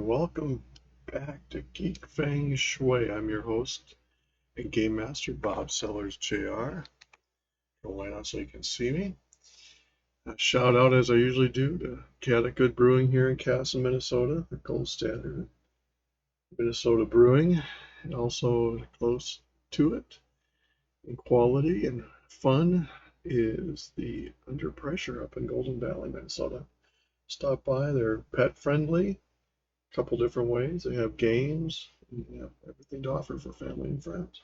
welcome back to Geek, Feng, Shui. I'm your host and Game Master, Bob Sellers Jr. Go light on so you can see me. A shout out, as I usually do, to Cat Good Brewing here in Castle, Minnesota, the gold standard Minnesota brewing, and also close to it in quality and fun is the Under Pressure up in Golden Valley, Minnesota. Stop by, they're pet friendly. Couple different ways. They have games, and they have everything to offer for family and friends.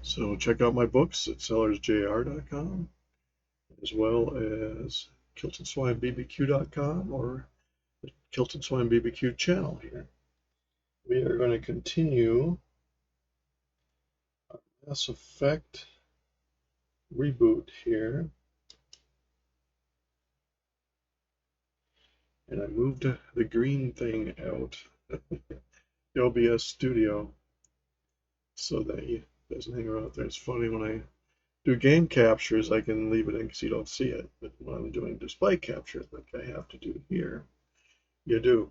So check out my books at sellersjr.com, as well as kiltonswinebbq.com or the Kilton Swine BBQ channel here. We are going to continue our Mass Effect reboot here. And I moved the green thing out, the OBS studio, so that it doesn't hang around there. It's funny, when I do game captures, I can leave it in because you don't see it. But when I'm doing display capture, like I have to do here, you do.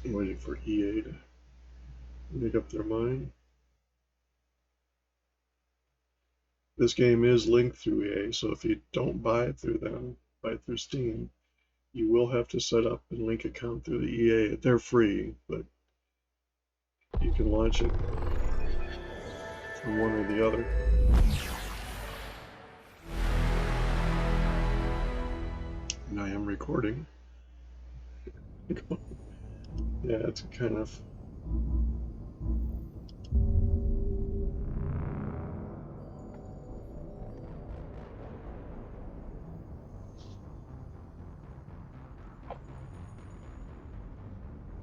I'm waiting for EA to make up their mind. This game is linked through EA, so if you don't buy it through them, buy it through Steam, you will have to set up a link account through the EA. They're free, but you can launch it from one or the other. And I am recording. Yeah, it's kind of...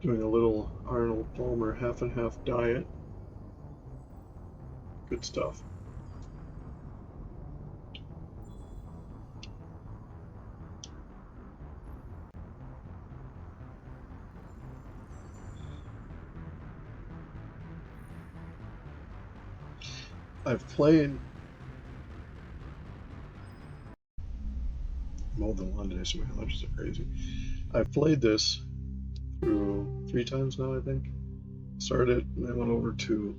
doing a little Arnold Palmer half and half diet. Good stuff. I've played mowed the lawn today, so my allergies are crazy. I've played this through 3 times now, I think. Started it, and I went over to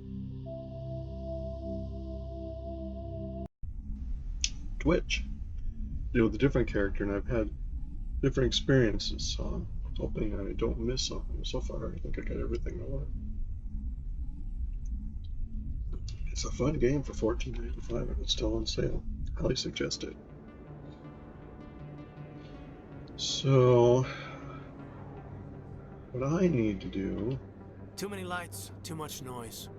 Twitch, deal with a different character, and I've had different experiences, so I'm hoping I don't miss something. So far, I think I got everything I want. It's a fun game for $14.95 if it's still on sale. Highly suggest it. So, what I need to do... Too many lights, too much noise.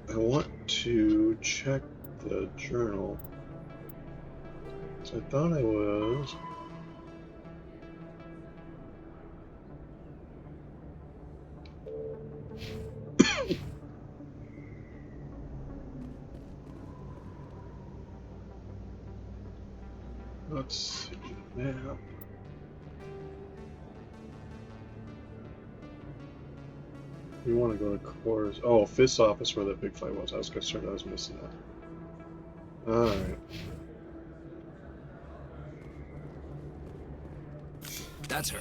I want to check the journal. So I thought I was... Let's see, map. We want to go to Core's. Oh, Fist's office where that big fight was. I was concerned I was missing that. Alright. That's her.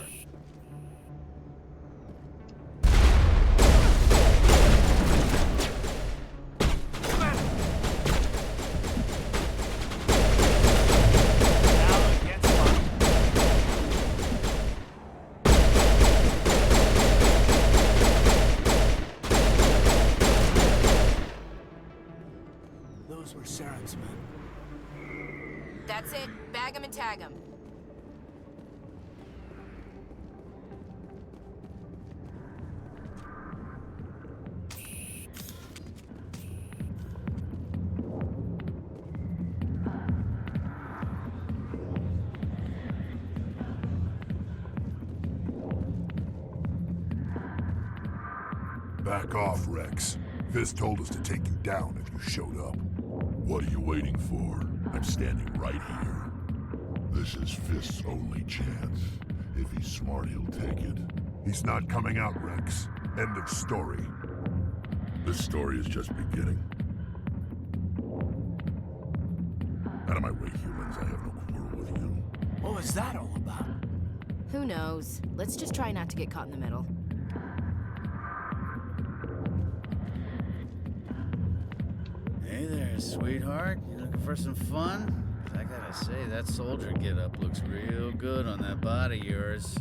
Those were Saren's men. That's it. Bag 'em and tag 'em. Back off, Rex. Fist told us to take you down if you showed up. What are you waiting for? I'm standing right here. This is Fist's only chance. If he's smart, he'll take it. He's not coming out, Rex. End of story. This story is just beginning. Out of my way, humans. I have no quarrel with you. What was that all about? Who knows? Let's just try not to get caught in the middle. Hey there, sweetheart. You looking for some fun? 'Cause I gotta say, that soldier getup looks real good on that body of yours.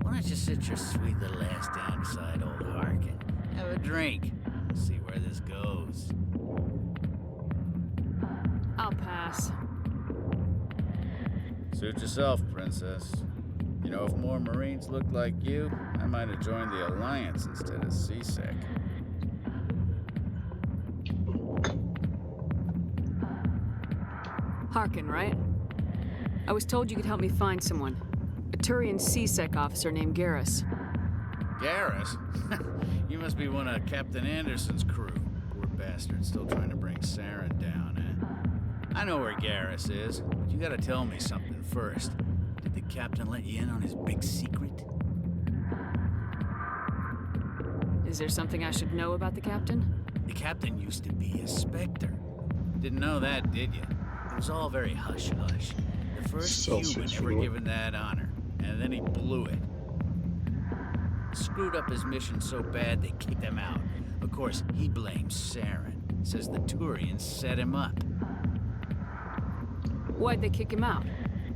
Why don't you sit your sweet little ass down beside old Harkin? Have a drink. We'll see where this goes. I'll pass. Suit yourself, princess. You know, if more Marines looked like you, I might have joined the Alliance instead of CSEC. Harkin, right? I was told you could help me find someone. A Turian CSEC officer named Garrus. Garrus? You must be one of Captain Anderson's crew. Poor bastard, still trying to bring Saren down, eh? I know where Garrus is, but you gotta tell me something first. Did the captain let you in on his big secret? Is there something I should know about the captain? The captain used to be a Spectre. Didn't know that, did you? It was all very hush-hush. The first human ever given that honor, and then he blew it. Screwed up his mission so bad they kicked him out. Of course, he blames Saren. Says the Turians set him up. Why'd they kick him out?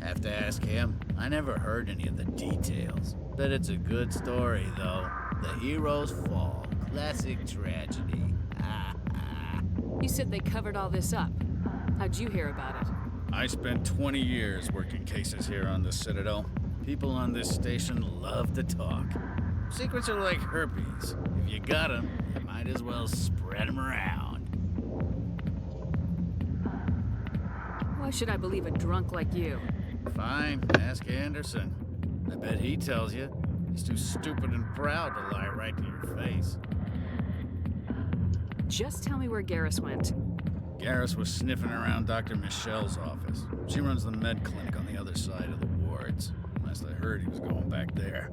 Have to ask him. I never heard any of the details. Bet it's a good story, though. The heroes fall. Classic tragedy. You said they covered all this up. How'd you hear about it? I spent 20 years working cases here on the Citadel. People on this station love to talk. Secrets are like herpes. If you got them, you might as well spread them around. Why should I believe a drunk like you? Fine, ask Anderson. I bet he tells you. He's too stupid and proud to lie right to your face. Just tell me where Garrus went. Garrus was sniffing around Dr. Michelle's office. She runs the med clinic on the other side of the wards. Last I heard, he was going back there.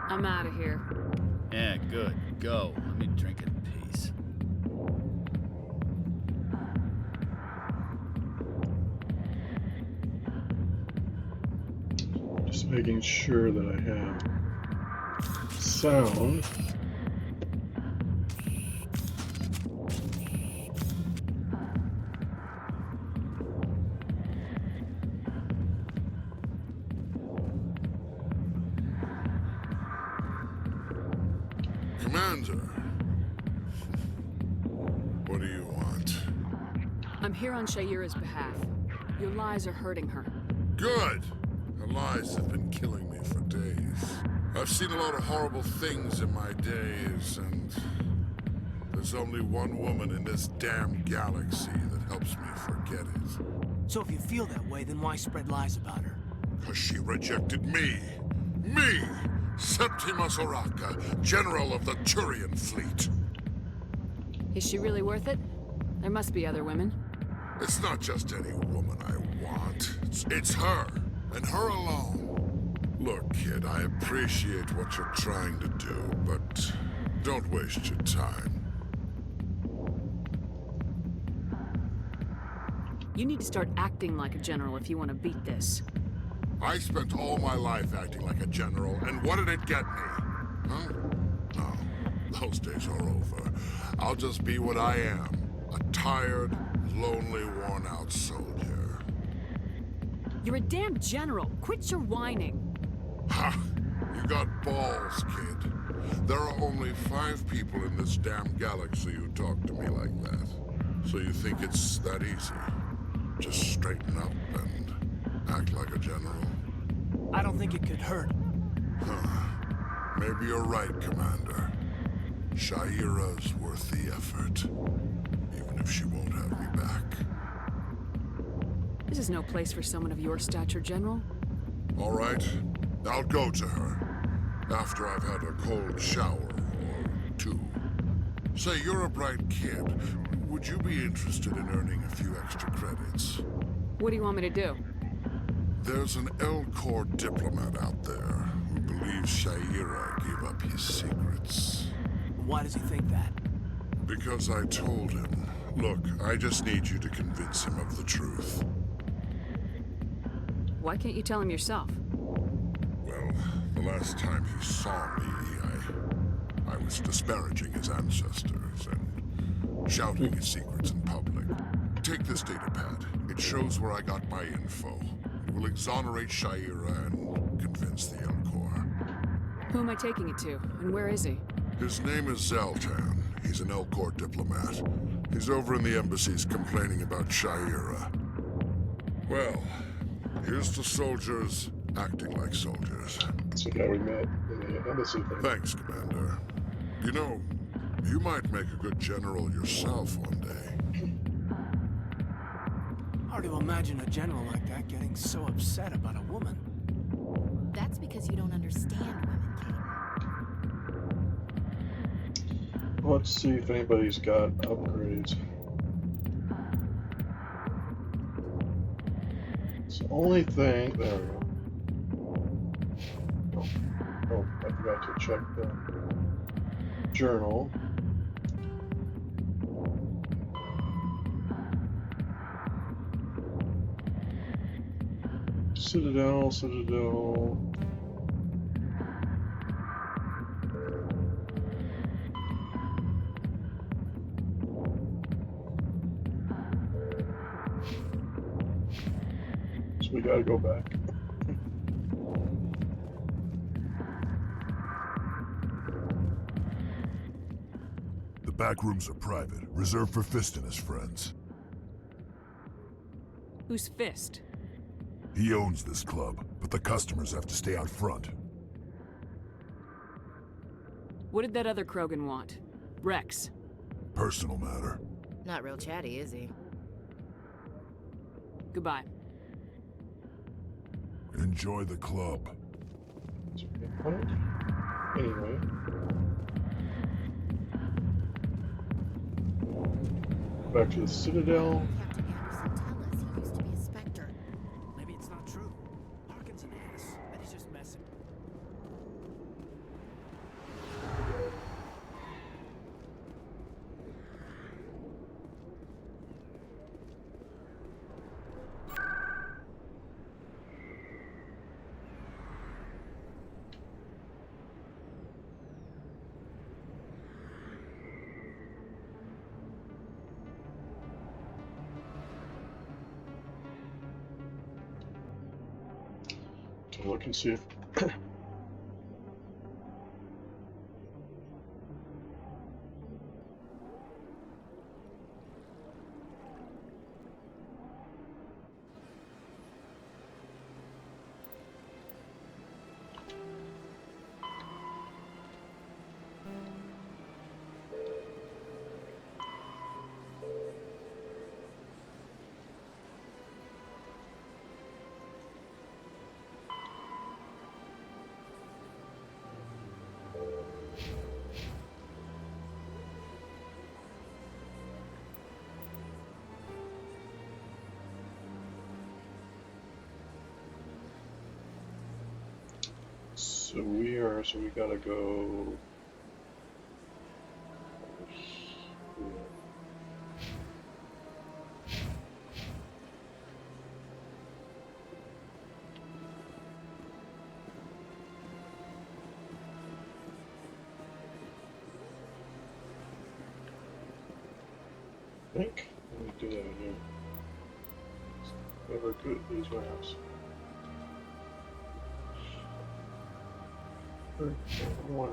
I'm out of here. Yeah, good. Go. Let me drink in peace. Just making sure that I have sound. Commander. What do you want? I'm here on Shaira's behalf. Your lies are hurting her. Good! Her lies have been killing me for days. I've seen a lot of horrible things in my days, and there's only one woman in this damn galaxy that helps me forget it. So if you feel that way, then why spread lies about her? 'Cause she rejected me! Me! Septimus Oraka, General of the Turian Fleet. Is she really worth it? There must be other women. It's not just any woman I want. It's her, and her alone. Look, kid, I appreciate what you're trying to do, but don't waste your time. You need to start acting like a general if you want to beat this. I spent all my life acting like a general, and what did it get me? Huh? No, those days are over. I'll just be what I am. A tired, lonely, worn-out soldier. You're a damn general. Quit your whining. Ha! You got balls, kid. There are only 5 people in this damn galaxy who talk to me like that. So you think it's that easy? Just straighten up and act like a general? I don't think it could hurt. Huh. Maybe you're right, Commander. Shaira's worth the effort. Even if she won't have me back. This is no place for someone of your stature, General. All right. I'll go to her. After I've had a cold shower or 2. Say, you're a bright kid. Would you be interested in earning a few extra credits? What do you want me to do? There's an L-Corps diplomat out there who believes Shaira gave up his secrets. Why does he think that? Because I told him. Look, I just need you to convince him of the truth. Why can't you tell him yourself? Well, the last time he saw me, I was disparaging his ancestors and shouting his secrets in public. Take this data pad. It shows where I got my info. It will exonerate Shaira and convince the L-Corps. Who am I taking it to, and where is he? His name is Zaltan. He's an L-Corps diplomat. He's over in the embassies complaining about Shaira. Well, here's to soldiers acting like soldiers. That's the guy we met in the embassy thing. Thanks, Commander. You know, you might make a good general yourself one day. Hard to imagine a general like that getting so upset about a woman. That's because you don't understand women, Kate. Let's see if anybody's got upgrades. It's the only thing. There we go. Oh, I forgot to check the journal. Citadel. So we gotta go back. The back rooms are private, reserved for Fist and his friends. Who's Fist? He owns this club, but the customers have to stay out front. What did that other Krogan want? Rex. Personal matter. Not real chatty, is he? Goodbye. Enjoy the club. Anyway. Back to the Citadel. Captain Anderson, tell us he used to be a Spectre. Maybe it's not true. Larkin's an ass, and he's just messing. To look and see if so we gotta go here. I think let me do that in here. Never good at these maps. One.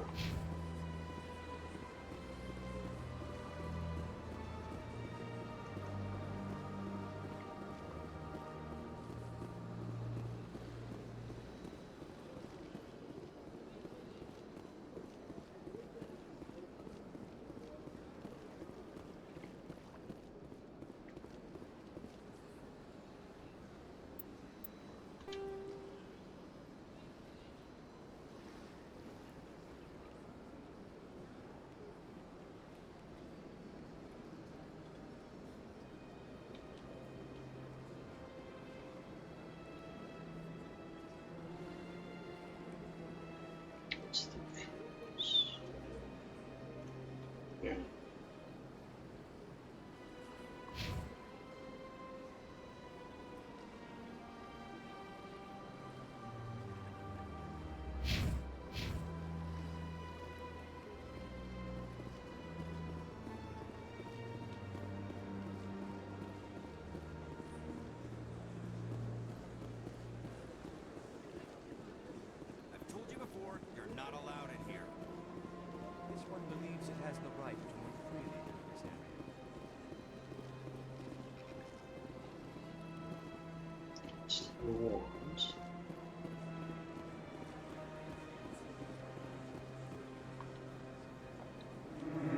Swarms.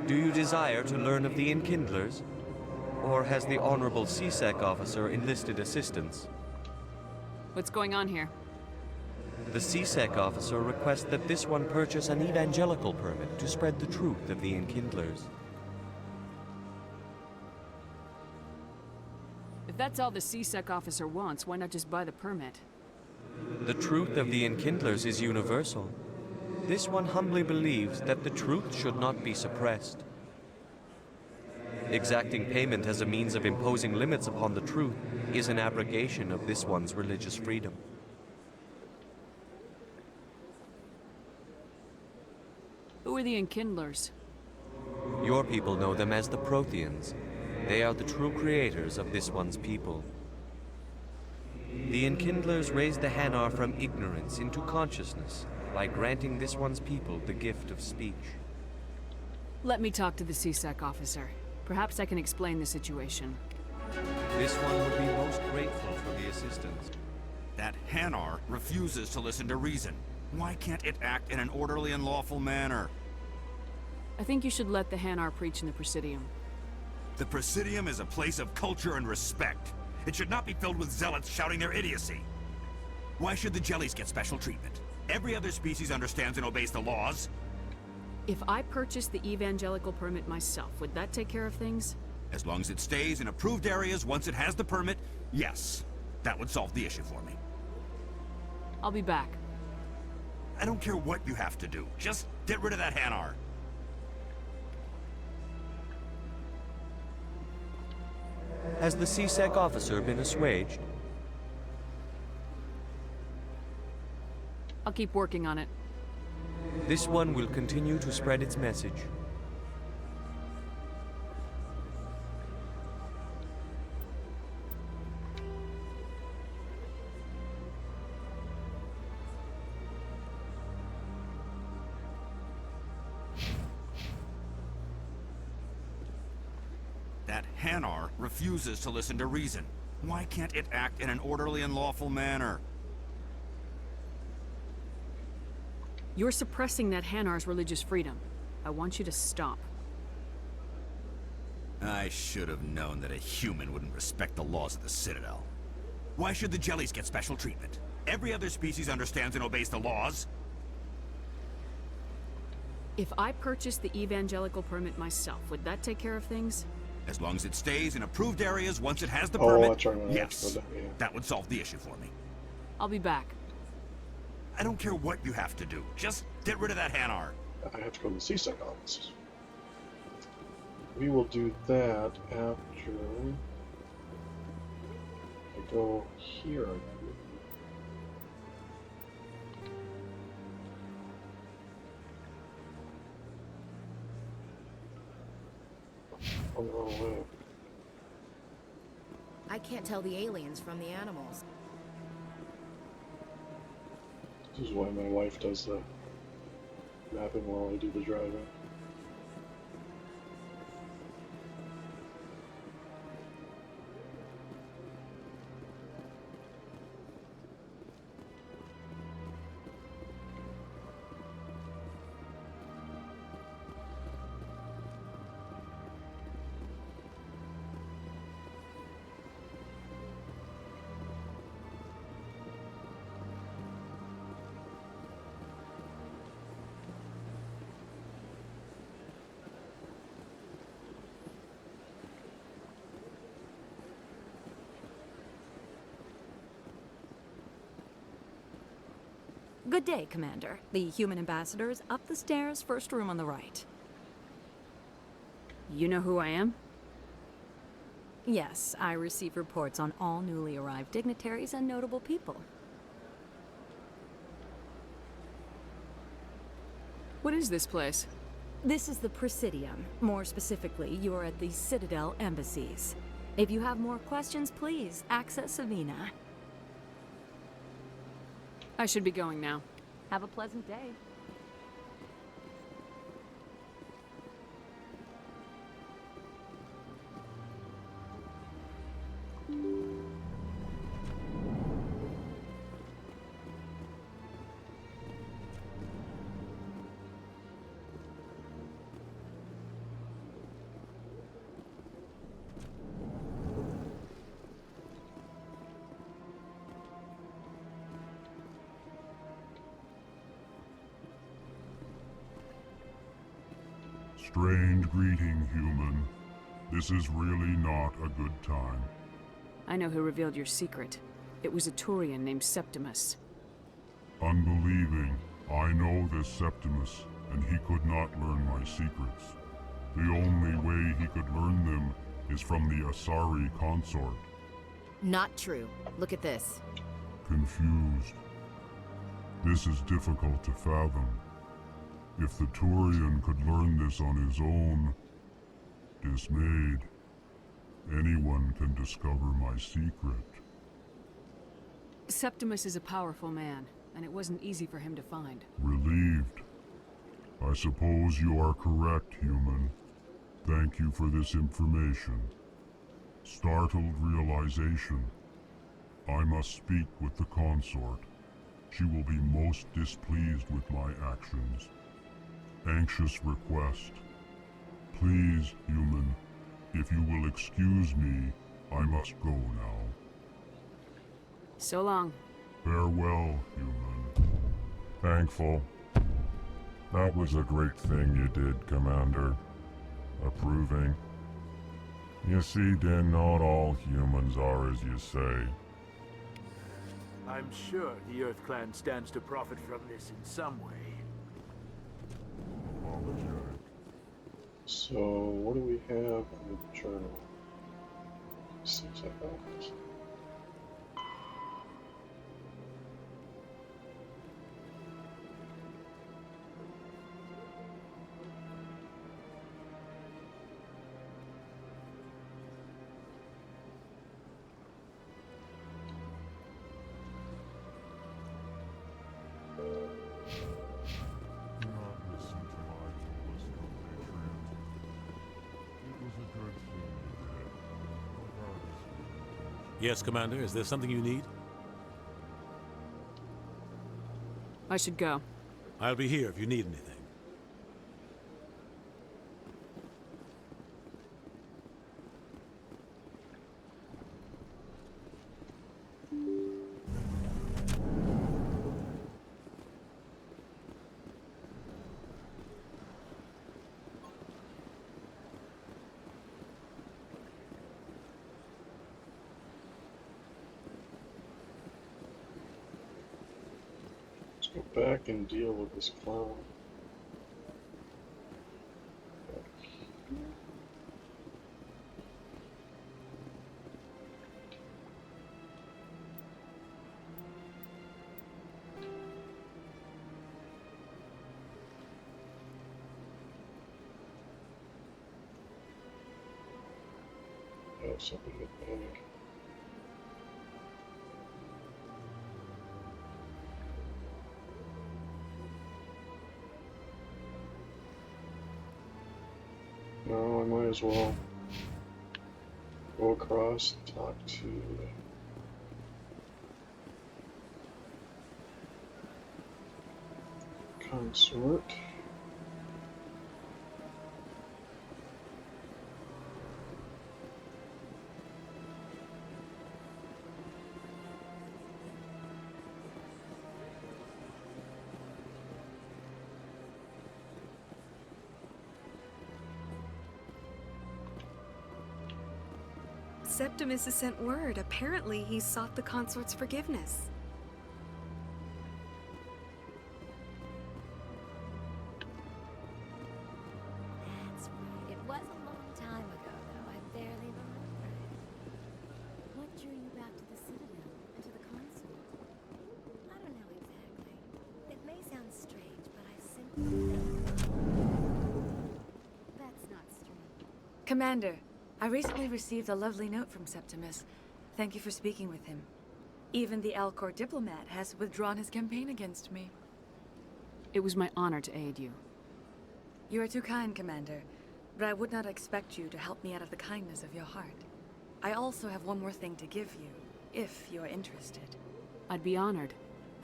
Do you desire to learn of the Enkindlers? Or has the Honorable CSEC officer enlisted assistance? What's going on here? The CSEC officer requests that this one purchase an evangelical permit to spread the truth of the Enkindlers. If that's all the CSEC officer wants, why not just buy the permit? The truth of the Enkindlers is universal. This one humbly believes that the truth should not be suppressed. Exacting payment as a means of imposing limits upon the truth is an abrogation of this one's religious freedom. Who are the Enkindlers? Your people know them as the Protheans. They are the true creators of this one's people. The Enkindlers raised the Hanar from ignorance into consciousness by granting this one's people the gift of speech. Let me talk to the CSEC officer. Perhaps I can explain the situation. This one would be most grateful for the assistance. That Hanar refuses to listen to reason. Why can't it act in an orderly and lawful manner? I think you should let the Hanar preach in the Presidium. The Presidium is a place of culture and respect. It should not be filled with zealots shouting their idiocy. Why should the jellies get special treatment? Every other species understands and obeys the laws. If I purchased the evangelical permit myself, would that take care of things? As long as it stays in approved areas once it has the permit, yes. That would solve the issue for me. I'll be back. I don't care what you have to do. Just get rid of that Hanar. Has the CSEC officer been assuaged? I'll keep working on it. This one will continue to spread its message. That Hanar refuses to listen to reason. Why can't it act in an orderly and lawful manner? You're suppressing that Hanar's religious freedom. I want you to stop. I should have known that a human wouldn't respect the laws of the Citadel. Why should the jellies get special treatment? Every other species understands and obeys the laws. If I purchased the evangelical permit myself, would that take care of things? As long as it stays in approved areas once it has the Oh, permit, that's right. yes. Yeah. That would solve the issue for me. I'll be back. I don't care what you have to do. Just get rid of that Hanar. I have to go to the CSEC office. We will do that after I go here. Oh, no way. I can't tell the aliens from the animals. This is why my wife does the mapping while I do the driving. Good day, Commander. The human ambassador is up the stairs, first room on the right. You know who I am? Yes, I receive reports on all newly arrived dignitaries and notable people. What is this place? This is the Presidium. More specifically, you are at the Citadel embassies. If you have more questions, please access Savina. I should be going now. Have a pleasant day. Strange greeting, human. This is really not a good time. I know who revealed your secret. It was a Turian named Septimus. Unbelieving, I know this Septimus, and he could not learn my secrets. The only way he could learn them is from the Asari consort. Not true. Look at this. Confused. This is difficult to fathom. If the Turian could learn this on his own, dismayed, anyone can discover my secret. Septimus is a powerful man, and it wasn't easy for him to find. Relieved. I suppose you are correct, human. Thank you for this information. Startled realization. I must speak with the consort. She will be most displeased with my actions. Anxious request. Please, human, if you will excuse me, I must go now. So long. Farewell, human. Thankful. That was a great thing you did, Commander. Approving. You see, Din, not all humans are as you say. I'm sure the Earth Clan stands to profit from this in some way. Apologize. So, what do we have on the journal? Seems like office. Do not listen to my foolish compatriot. It was a good thing you did, regardless of your intentions. Yes, Commander. Is there something you need? I should go. I'll be here if you need anything. Go back and deal with this clown. Oh, something with panic. No, I might as well go across and talk to the consort. Septimus has sent word. Apparently, he sought the consort's forgiveness. That's right. It was a long time ago, though. I barely remember it. What drew you back to the Citadel and to the consort? I don't know exactly. It may sound strange, but I simply... That's not strange. Commander, I recently received a lovely note from Septimus. Thank you for speaking with him. Even the Alcor diplomat has withdrawn his campaign against me. It was my honor to aid you. You are too kind, Commander, but I would not expect you to help me out of the kindness of your heart. I also have one more thing to give you, if you are interested. I'd be honored.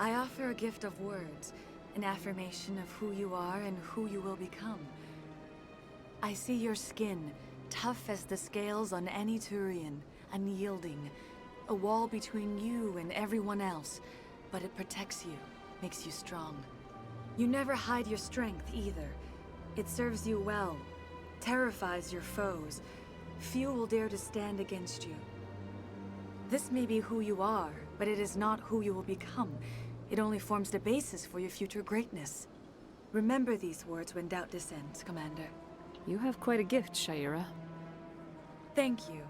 I offer a gift of words, an affirmation of who you are and who you will become. I see your skin, tough as the scales on any Turian, unyielding, a wall between you and everyone else, but it protects you, makes you strong. You never hide your strength either. It serves you well, terrifies your foes. Few will dare to stand against you. This may be who you are, but it is not who you will become. It only forms the basis for your future greatness. Remember these words when doubt descends, Commander. You have quite a gift, Shaira. Thank you.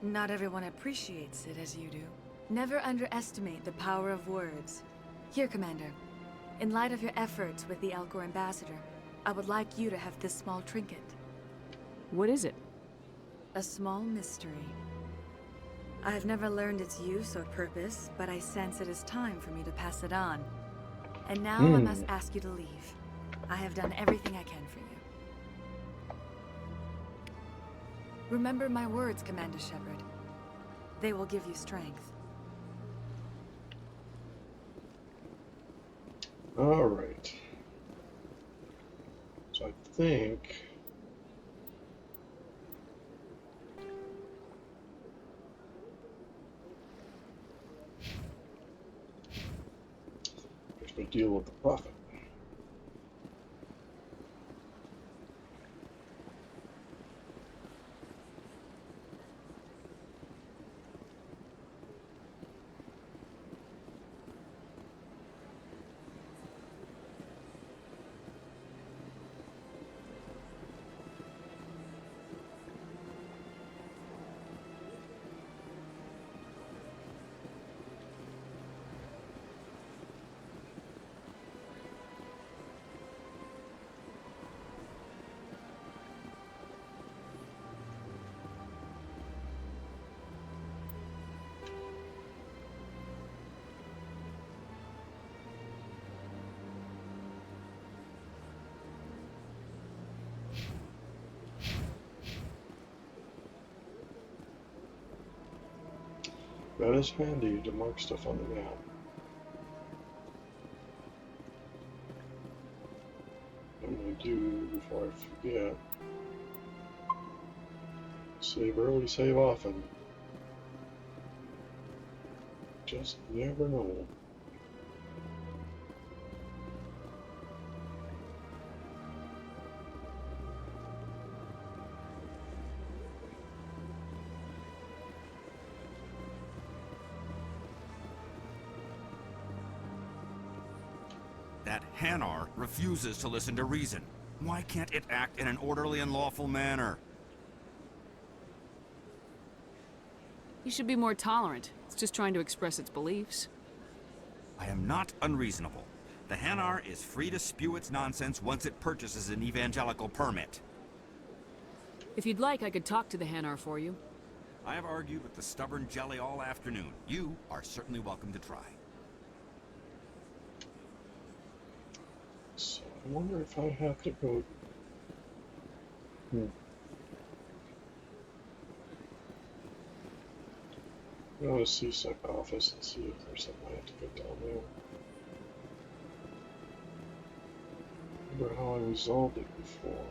Not everyone appreciates it as you do. Never underestimate the power of words. Here, Commander. In light of your efforts with the Alcor Ambassador, I would like you to have this small trinket. What is it? A small mystery. I have never learned its use or purpose, but I sense it is time for me to pass it on. And now I must ask you to leave. I have done everything I can for you. Remember my words, Commander Shepard. They will give you strength. All right. So I think we deal with the Prophet. That is handy to mark stuff on the map. I'm going to do, before I forget, save early, save often. Just never know. That Hanar refuses to listen to reason. Why can't it act in an orderly and lawful manner? You should be more tolerant. It's just trying to express its beliefs. I am not unreasonable. The Hanar is free to spew its nonsense once it purchases an evangelical permit. If you'd like, I could talk to the Hanar for you. I have argued with the stubborn jelly all afternoon. You are certainly welcome to try. So I wonder if I have to go. Go to CSEC office and see if there's something I have to put down there. Remember how I resolved it before.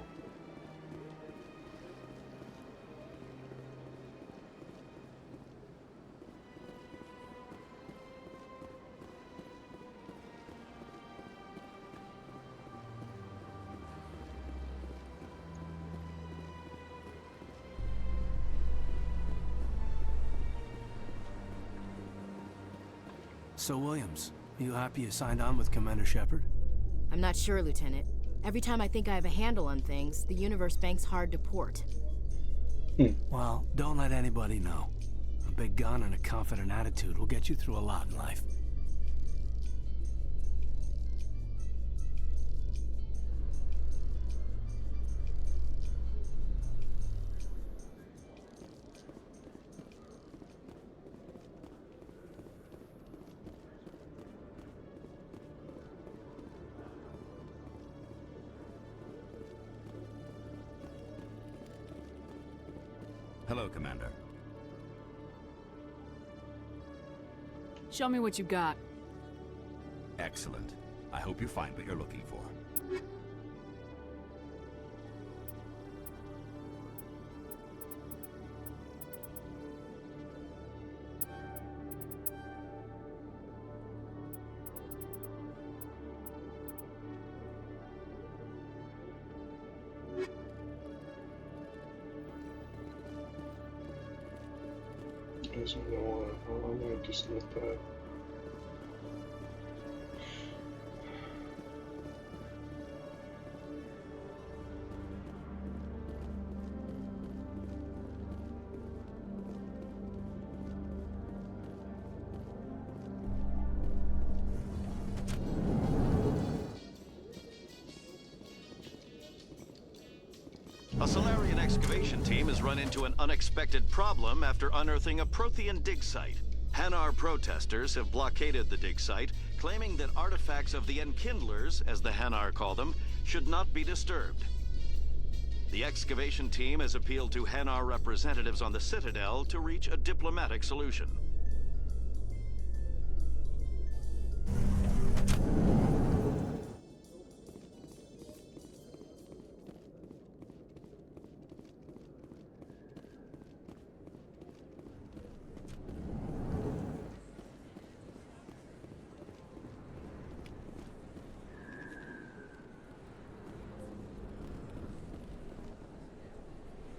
So, Williams, you happy you signed on with Commander Shepard? I'm not sure, Lieutenant. Every time I think I have a handle on things, the universe bank's hard to port. Well, don't let anybody know. A big gun and a confident attitude will get you through a lot in life. Hello, Commander. Show me what you got. Excellent. I hope you find what you're looking for. Doesn't know it. Well, I'm gonna just let that. A Solarian excavation team has run into an unexpected problem after unearthing a Prothean dig site. Hanar protesters have blockaded the dig site, claiming that artifacts of the Enkindlers, as the Hanar call them, should not be disturbed. The excavation team has appealed to Hanar representatives on the Citadel to reach a diplomatic solution.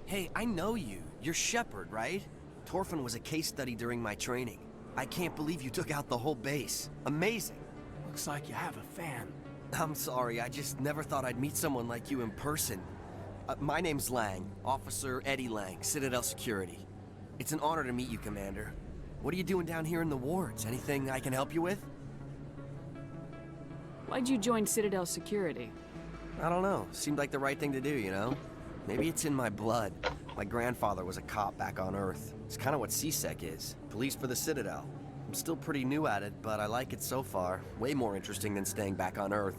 Hey, I know you. You're Shepard, right? Torfin was a case study during my training. I can't believe you took out the whole base. Amazing. Looks like you have a fan. I'm sorry, I just never thought I'd meet someone like you in person. My name's Lang, Officer Eddie Lang, Citadel Security. It's an honor to meet you, Commander. What are you doing down here in the wards? Anything I can help you with? Why'd you join Citadel Security? I don't know. Seemed like the right thing to do, you know? Maybe it's in my blood. My grandfather was a cop back on Earth. It's kind of what CSEC is. Police for the Citadel. I'm still pretty new at it, but I like it so far. Way more interesting than staying back on Earth.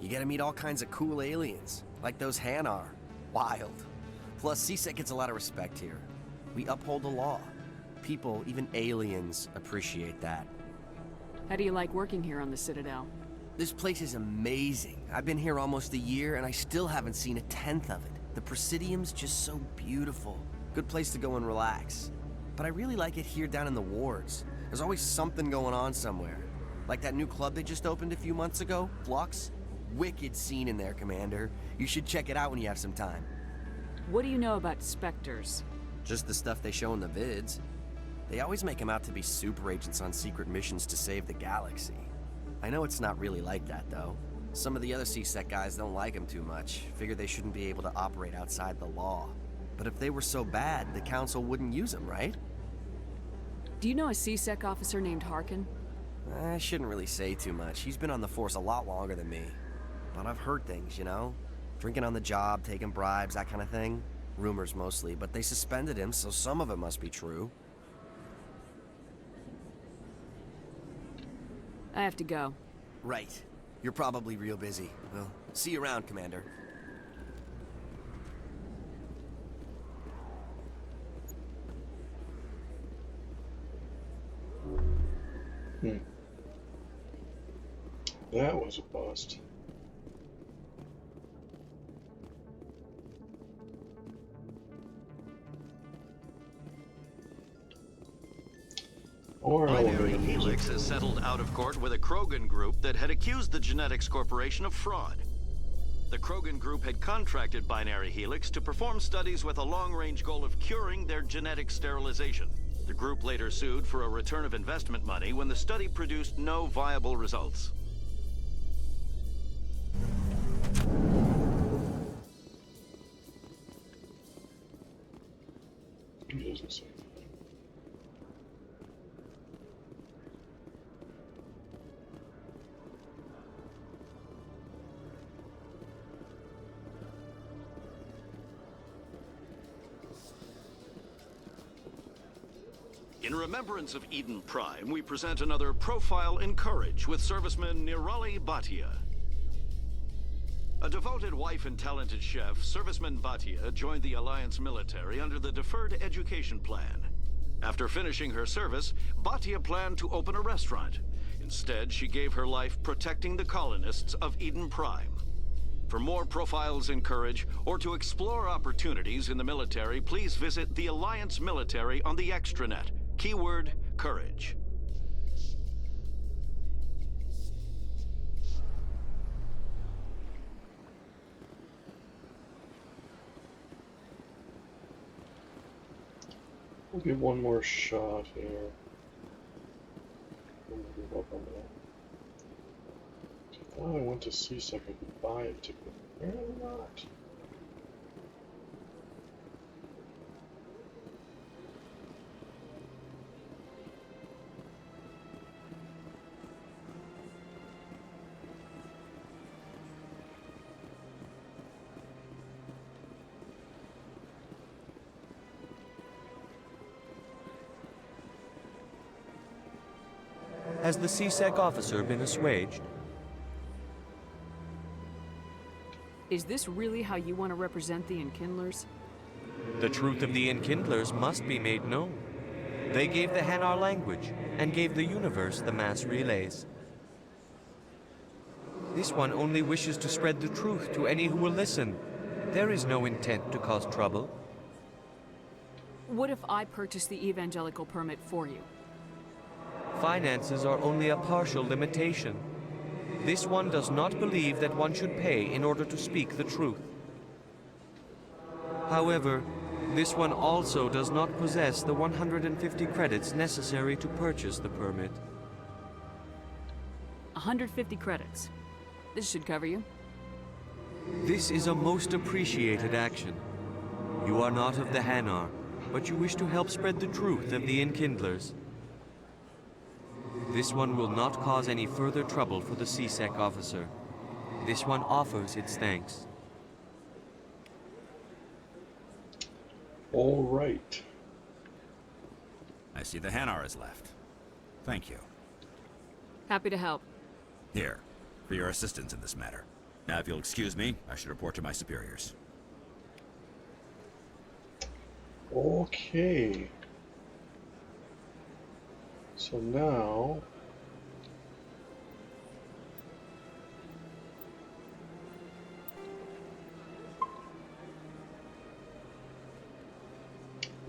You get to meet all kinds of cool aliens, like those Hanar. Wild. Plus, CSEC gets a lot of respect here. We uphold the law. People, even aliens, appreciate that. How do you like working here on the Citadel? This place is amazing. I've been here almost a year, and I still haven't seen a tenth of it. The Presidium's just so beautiful. Good place to go and relax. But I really like it here down in the wards. There's always something going on somewhere. Like that new club they just opened a few months ago, Flux. Wicked scene in there, Commander. You should check it out when you have some time. What do you know about Spectres? Just the stuff they show in the vids. They always make them out to be super agents on secret missions to save the galaxy. I know it's not really like that, though. Some of the other CSEC guys don't like them too much. Figure they shouldn't be able to operate outside the law. But if they were so bad, the Council wouldn't use them, right? Do you know a CSEC officer named Harkin? I shouldn't really say too much. He's been on the force a lot longer than me. But I've heard things, you know? Drinking on the job, taking bribes, that kind of thing. Rumors mostly, but they suspended him, so some of it must be true. I have to go. Right. You're probably real busy. Well, see you around, Commander. That was a bust. Binary Helix has settled out of court with a Krogan group that had accused the Genetics Corporation of fraud. The Krogan group had contracted Binary Helix to perform studies with a long-range goal of curing their genetic sterilization. The group later sued for a return of investment money when the study produced no viable results. He doesn't say. In remembrance of Eden Prime, we present another profile in courage with serviceman Nirali Bhatia. A devoted wife and talented chef, Serviceman Bhatia joined the Alliance military under the Deferred Education Plan. After finishing her service, Bhatia planned to open a restaurant. Instead, she gave her life protecting the colonists of Eden Prime. For more profiles in courage, or to explore opportunities in the military, please visit the Alliance military on the extranet. Keyword, courage. We'll give one more shot here. We'll give up on that. I thought I went to CSEC and could buy a ticket. Apparently not. Has the CSEC officer been assuaged? Is this really how you want to represent the Enkindlers? The truth of the Enkindlers must be made known. They gave the Hanar language, and gave the universe the mass relays. This one only wishes to spread the truth to any who will listen. There is no intent to cause trouble. What if I purchase the evangelical permit for you? Finances are only a partial limitation. This one does not believe that one should pay in order to speak the truth. However, this one also does not possess the 150 credits necessary to purchase the permit. 150 credits. This should cover you. This is a most appreciated action. You are not of the Hanar, but you wish to help spread the truth of the Enkindlers. This one will not cause any further trouble for the CSEC officer. This one offers its thanks. All right. I see the Hanar is left. Thank you. Happy to help. Here, for your assistance in this matter. Now, if you'll excuse me, I should report to my superiors. Okay. So now...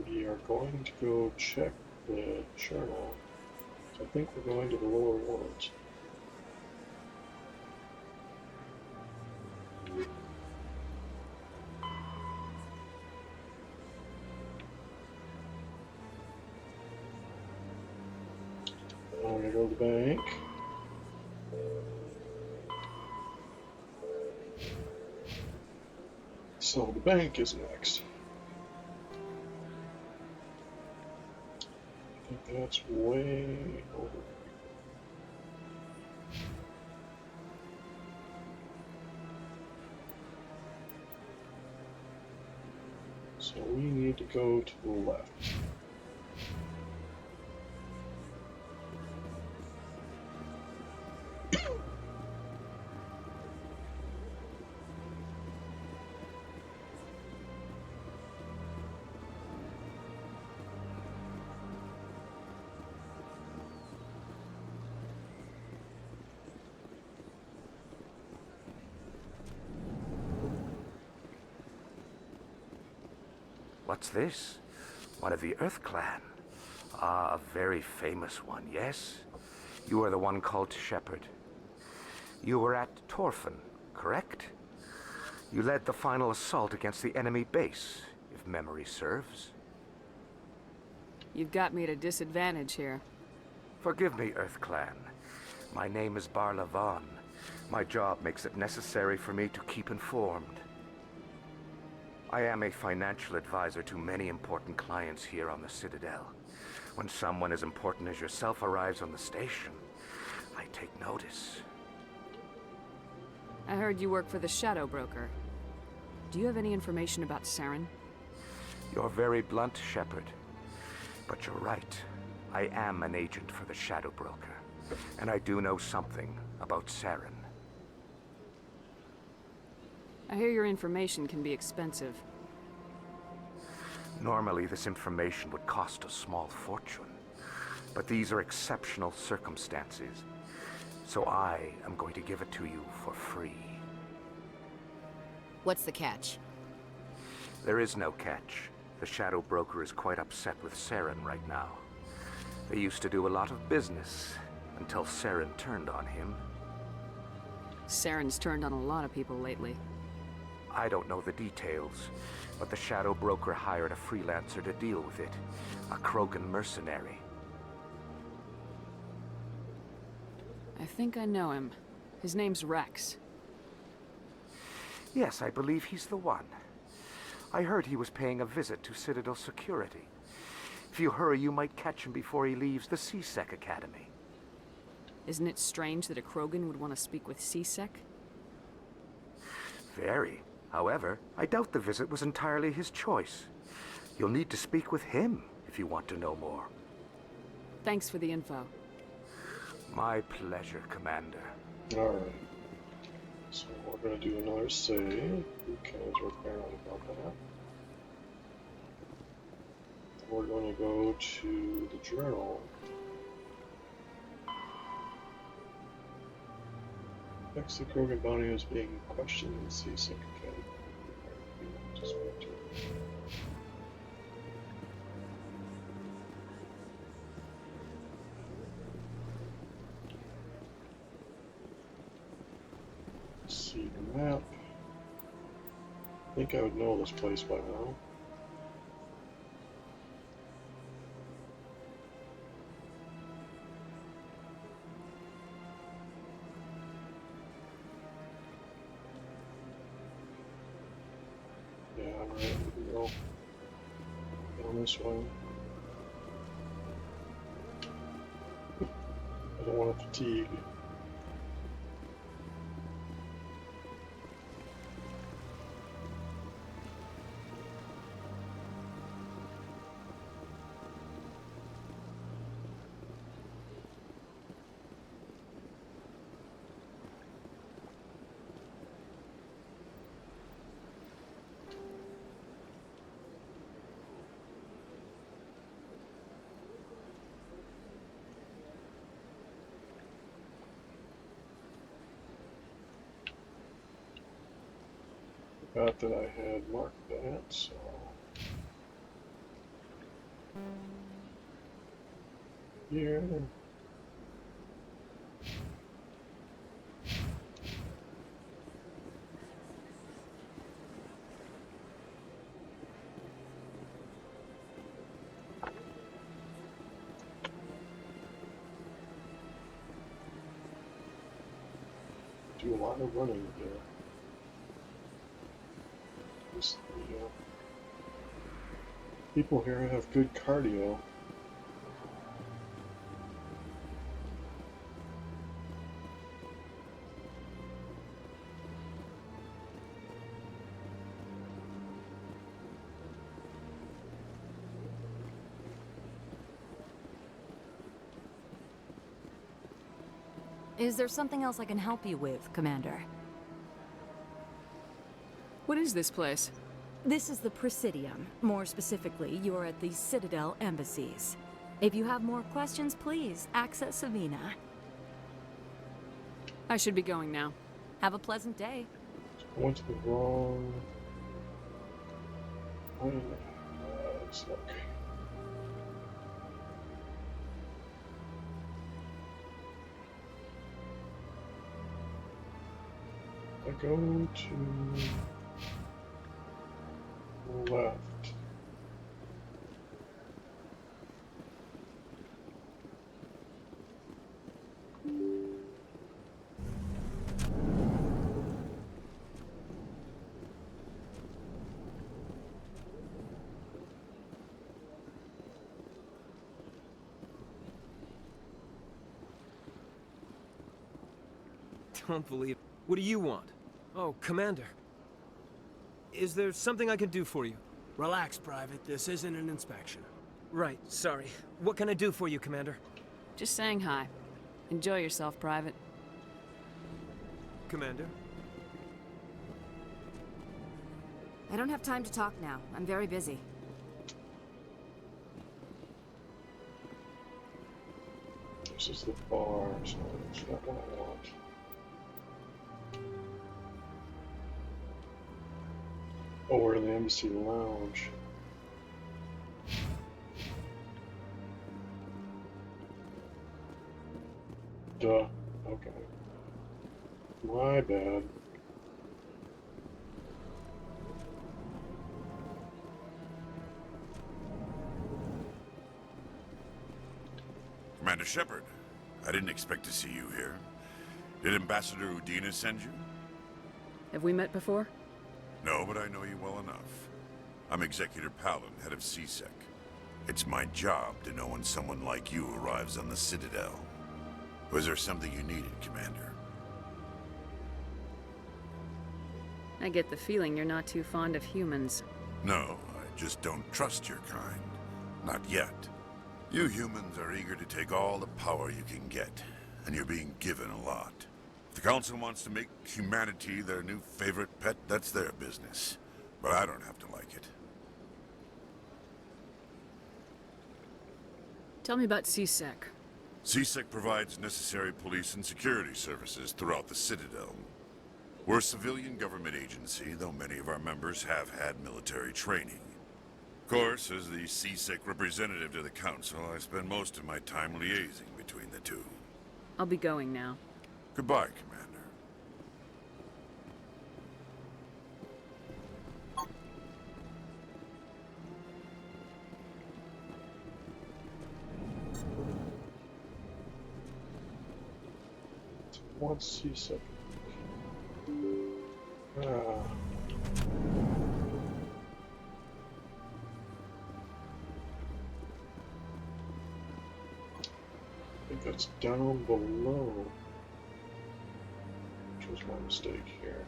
we are going to go check the journal. So I think we're going to the lower wards. I'm going to go to the bank. So the bank is next. I think that's way over. So we need to go to the left. What's this? One of the Earth Clan. Ah, a very famous one, yes? You are the one called Shepherd. You were at Torfin, correct? You led the final assault against the enemy base, if memory serves. You've got me at a disadvantage here. Forgive me, Earth Clan. My name is Barla Vaughn. My job makes it necessary for me to keep informed. I am a financial advisor to many important clients here on the Citadel. When someone as important as yourself arrives on the station, I take notice. I heard you work for the Shadow Broker. Do you have any information about Saren? You're very blunt, Shepherd. But you're right. I am an agent for the Shadow Broker. And I do know something about Saren. I hear your information can be expensive. Normally, this information would cost a small fortune. But these are exceptional circumstances. So I am going to give it to you for free. What's the catch? There is no catch. The Shadow Broker is quite upset with Saren right now. They used to do a lot of business until Saren turned on him. Saren's turned on a lot of people lately. I don't know the details, but the Shadow Broker hired a freelancer to deal with it. A Krogan mercenary. I think I know him. His name's Rex. Yes, I believe he's the one. I heard he was paying a visit to Citadel security. If you hurry, you might catch him before he leaves the C-Sec Academy. Isn't it strange that a Krogan would want to speak with C-Sec? Very. However, I doubt the visit was entirely his choice. You'll need to speak with him if you want to know more. Thanks for the info. My pleasure, Commander. Alright. So we're going to do another save, because we're paranoid about that. We're going to go to the journal. Next, the Krogan bounty is being questioned in C-Sec Academy. See the map. I think I would know this place by now. Yeah, I'm right. We can go down this way. I don't want to fatigue. Forgot that I had marked that, so here. Do a lot of running there. People here have good cardio. Is there something else I can help you with, Commander? What is this place? This is the Presidium. More specifically, you are at the Citadel embassies. If you have more questions, please access Savina. I should be going now. Have a pleasant day. I went to the wrong... let's look. I go to left. Don't believe it. What do you want? Oh, Commander. Is there something I can do for you? Relax, Private. This isn't an inspection. Right, sorry. What can I do for you, Commander? Just saying hi. Enjoy yourself, Private. Commander? I don't have time to talk now. I'm very busy. This is the bar, so it's not what I want. Oh, we're in the embassy lounge. Duh. Okay. My bad. Commander Shepard, I didn't expect to see you here. Did Ambassador Udina send you? Have we met before? No, but I know you well enough. I'm Executor Palin, head of CSEC. It's my job to know when someone like you arrives on the Citadel. Was there something you needed, Commander? I get the feeling you're not too fond of humans. No, I just don't trust your kind. Not yet. You humans are eager to take all the power you can get, and you're being given a lot. If the Council wants to make humanity their new favorite pet, that's their business. But I don't have to like it. Tell me about CSEC. CSEC provides necessary police and security services throughout the Citadel. We're a civilian government agency, though many of our members have had military training. Of course, as the CSEC representative to the Council, I spend most of my time liaising between the two. I'll be going now. Goodbye, Commander. One C-second. I think that's down below, which was my mistake here.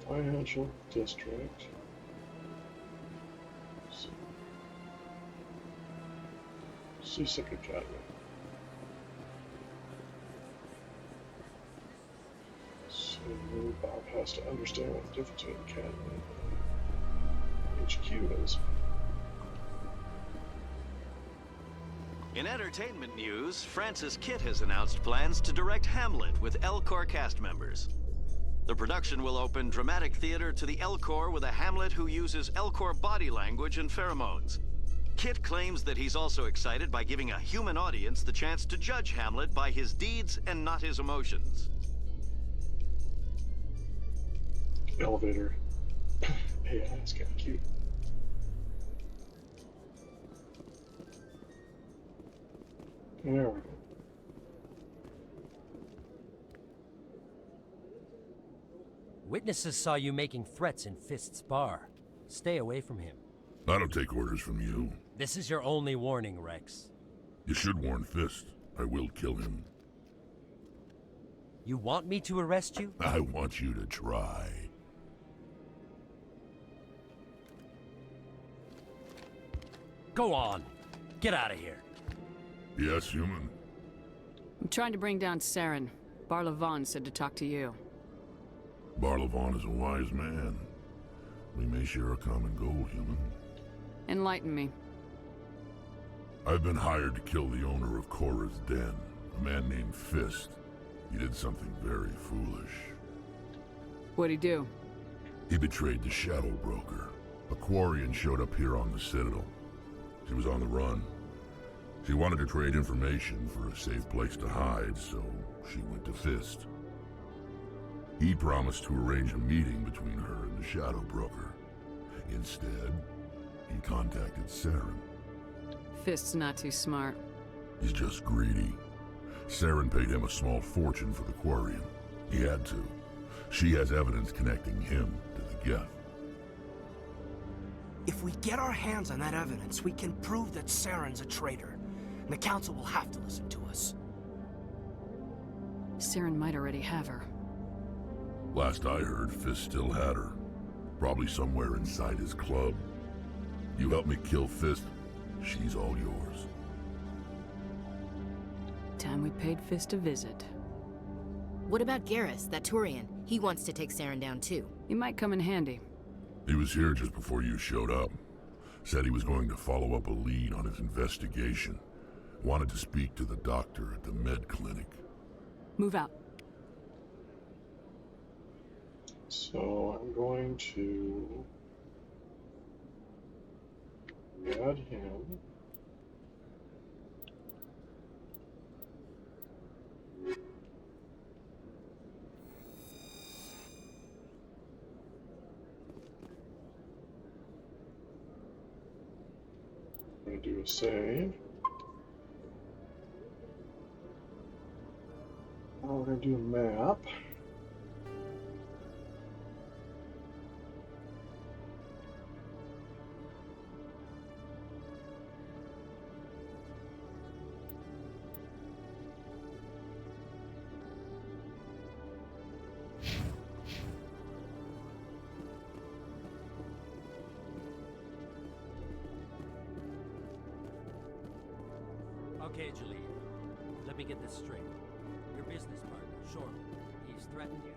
Financial district. CSEC Academy. So Bob has to understand what the difference between Academy and HQ is. In entertainment news, Francis Kitt has announced plans to direct Hamlet with L-Corps cast members. The production will open dramatic theater to the L-Corps with a Hamlet who uses L-Corps body language and pheromones. Kitt claims that he's also excited by giving a human audience the chance to judge Hamlet by his deeds and not his emotions. Elevator. Hey, that's kind of cute. There we go. Witnesses saw you making threats in Fist's bar. Stay away from him. I don't take orders from you. This is your only warning, Rex. You should warn Fist. I will kill him. You want me to arrest you? I want you to try. Go on. Get out of here. Yes, human. I'm trying to bring down Saren. Barlavon said to talk to you. Barlavon is a wise man. We may share a common goal, human. Enlighten me. I've been hired to kill the owner of Korra's Den, a man named Fist. He did something very foolish. What'd he do? He betrayed the Shadow Broker. A Quarian showed up here on the Citadel. She was on the run. She wanted to trade information for a safe place to hide, so she went to Fist. He promised to arrange a meeting between her and the Shadow Broker. Instead, he contacted Saren. Fist's not too smart. He's just greedy. Saren paid him a small fortune for the Quarian. He had to. She has evidence connecting him to the Geth. If we get our hands on that evidence, we can prove that Saren's a traitor. And the Council will have to listen to us. Saren might already have her. Last I heard, Fist still had her. Probably somewhere inside his club. You help me kill Fist, she's all yours. Time we paid Fist a visit. What about Garrus, that Turian? He wants to take Saren down too. He might come in handy. He was here just before you showed up. Said he was going to follow up a lead on his investigation. Wanted to speak to the doctor at the med clinic. Move out. So I'm going to add him. do a save. Now we're going to do a map. Okay, Jaleel. Let me get this straight. Your business partner, Shorty, he's threatened you?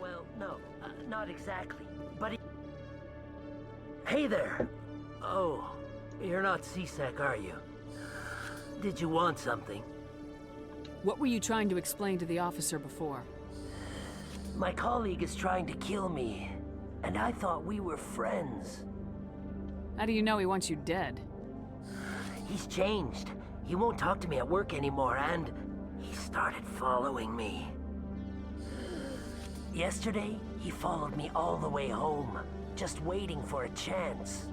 Well, no, not exactly. But he... Hey there! Oh, you're not C-Sec, are you? Did you want something? What were you trying to explain to the officer before? My colleague is trying to kill me, and I thought we were friends. How do you know he wants you dead? He's changed. He won't talk to me at work anymore, and he started following me. Yesterday, he followed me all the way home, just waiting for a chance.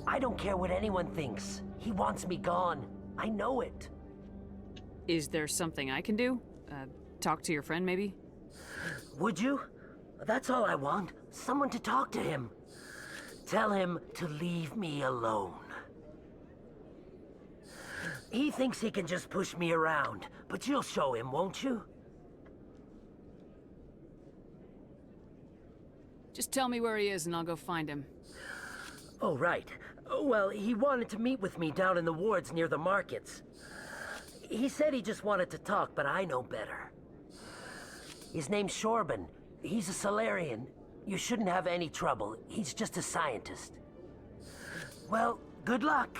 I don't care what anyone thinks. He wants me gone. I know it. Is there something I can do? Talk to your friend, maybe? Would you? That's all I want. Someone to talk to him. Tell him to leave me alone. He thinks he can just push me around, but you'll show him, won't you? Just tell me where he is and I'll go find him. Oh, right. Well, he wanted to meet with me down in the wards near the markets. He said he just wanted to talk, but I know better. His name's Shorban. He's a Solarian. You shouldn't have any trouble. He's just a scientist. Well, good luck.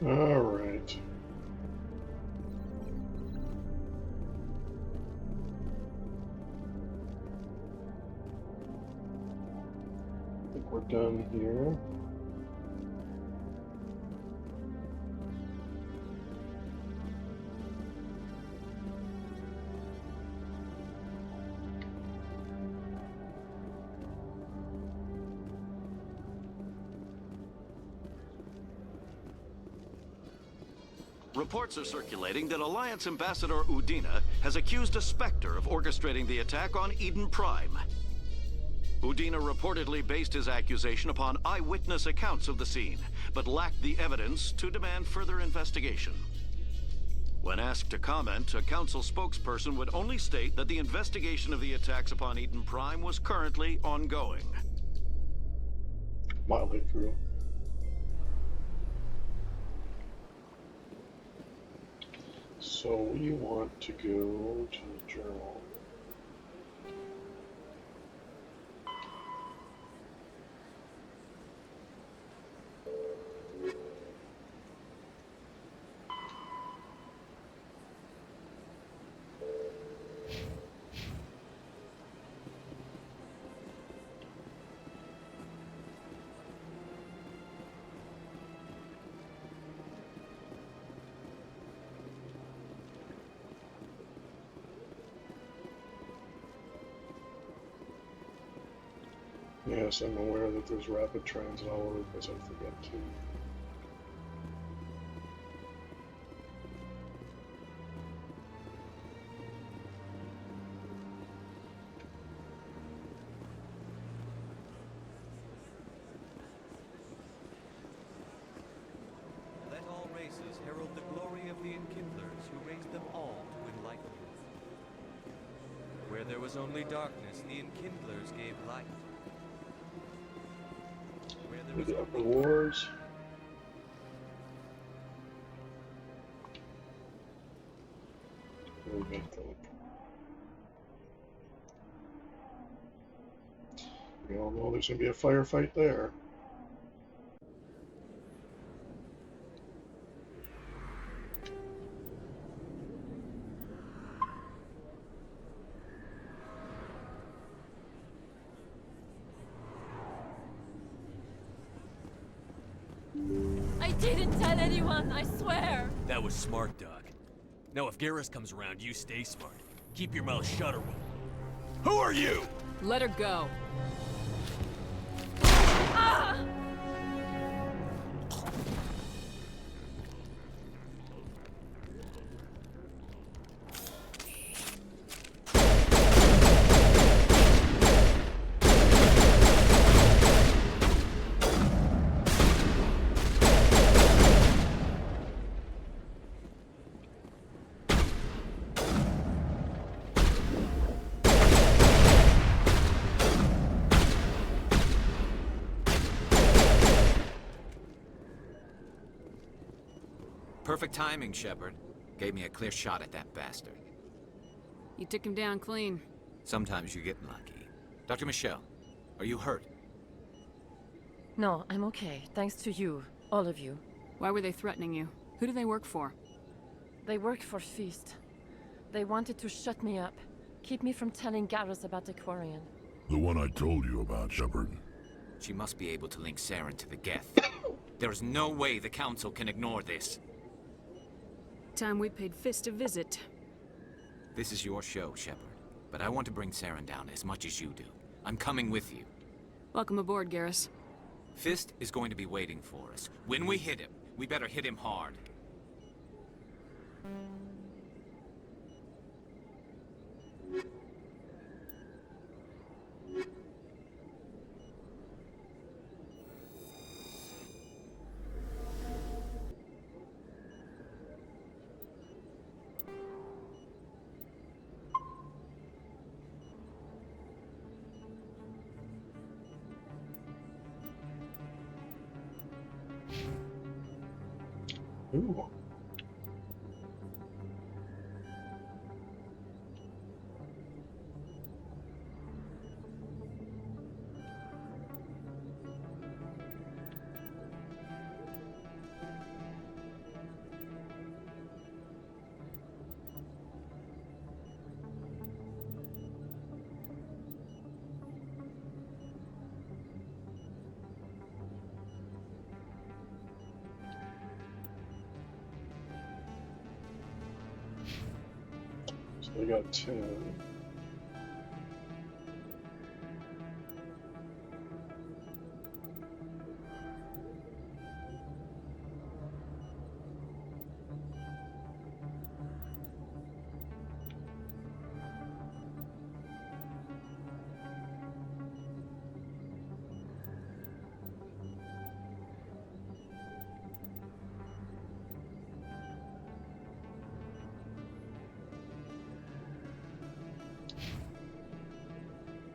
All right. I think we're done here. Reports are circulating that Alliance Ambassador Udina has accused a Spectre of orchestrating the attack on Eden Prime. Udina reportedly based his accusation upon eyewitness accounts of the scene, but lacked the evidence to demand further investigation. When asked to comment, a council spokesperson would only state that the investigation of the attacks upon Eden Prime was currently ongoing. Motley Crew. So we want to go to the journal. Yes, I'm aware that there's rapid transit all over because I forget to. Let all races herald the glory of the Enkindlers who raised them all to enlightenment. Where there was only darkness, the Enkindlers gave light. to the upper wards. What do we think? We all know there's going to be a firefight there. I didn't tell anyone, I swear! That was smart, Doc. Now if Garrus comes around, you stay smart. Keep your mouth shut or we'll... Who are you? Let her go. Ah! Perfect timing, Shepard. Gave me a clear shot at that bastard. You took him down clean. Sometimes you get lucky. Dr. Michelle, are you hurt? No, I'm okay. Thanks to you. All of you. Why were they threatening you? Who do they work for? They work for Feast. They wanted to shut me up. Keep me from telling Garrus about the Quarian. The one I told you about, Shepard. She must be able to link Saren to the Geth. There is no way the Council can ignore this. Time we paid Fist a visit. This is your show, Shepard. But I want to bring Saren down as much as you do. I'm coming with you. Welcome aboard, Garrus. Fist is going to be waiting for us. When we hit him, we better hit him hard. Ooh. So we got 10.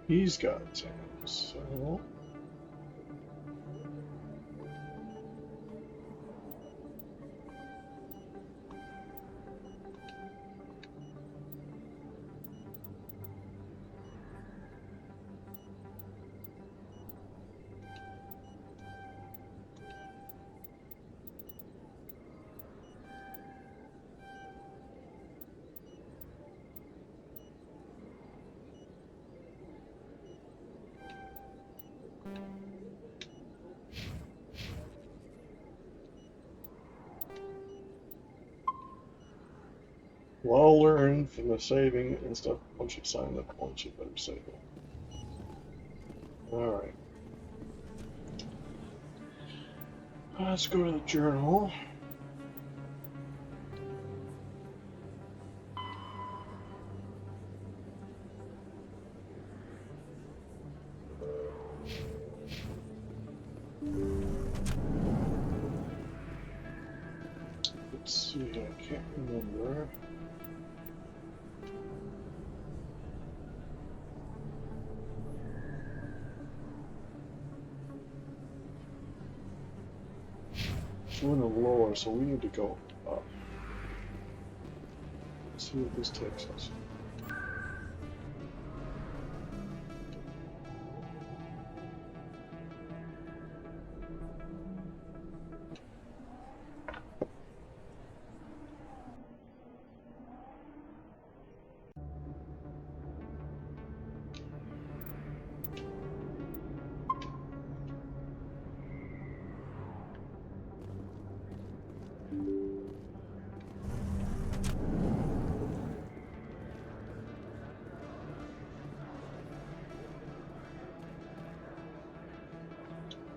He's got 10, so... Well learned from the saving and stuff. Once you sign the points, you better save it. Alright. Let's go to the journal. Let's see, I can't remember. went lower, so we need to go up. Let's see what this takes us.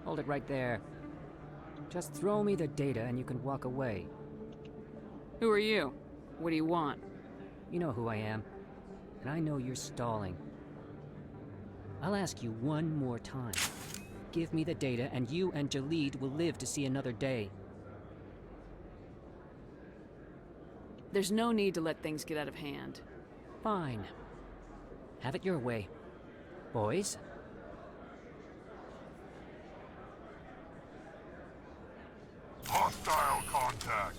Hold it right there. Just throw me the data and you can walk away. Who are you? What do you want? You know who I am, and I know you're stalling. I'll ask you one more time. Give me the data and you and Jalid will live to see another day. There's no need to let things get out of hand. Fine. Have it your way. Boys? Hostile contact!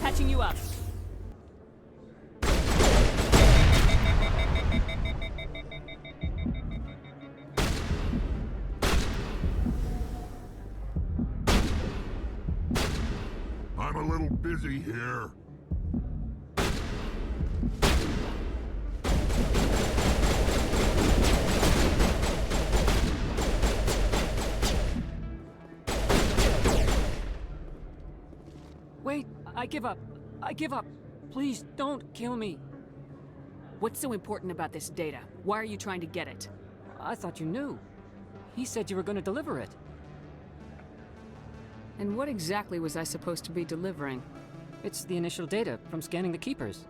Patching you up. I'm a little busy here. Wait, I give up. I give up. Please, don't kill me. What's so important about this data? Why are you trying to get it? I thought you knew. He said you were going to deliver it. And what exactly was I supposed to be delivering? It's the initial data from scanning the Keepers.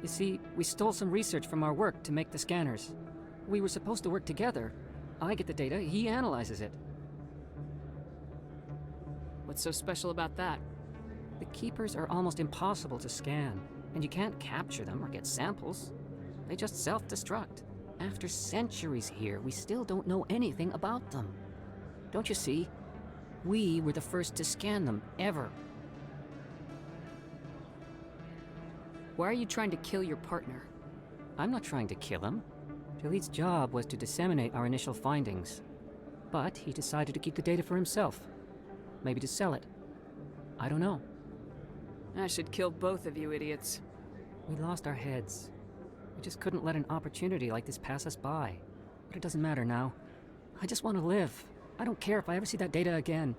You see, we stole some research from our work to make the scanners. We were supposed to work together. I get the data, he analyzes it. What's so special about that? The Keepers are almost impossible to scan, and you can't capture them or get samples. They just self-destruct. After centuries here, we still don't know anything about them. Don't you see? We were the first to scan them, ever. Why are you trying to kill your partner? I'm not trying to kill him. Jalid's job was to disseminate our initial findings. But he decided to keep the data for himself. Maybe to sell it. I don't know. I should kill both of you idiots. We lost our heads. We just couldn't let an opportunity like this pass us by. But it doesn't matter now. I just want to live. I don't care if I ever see that data again.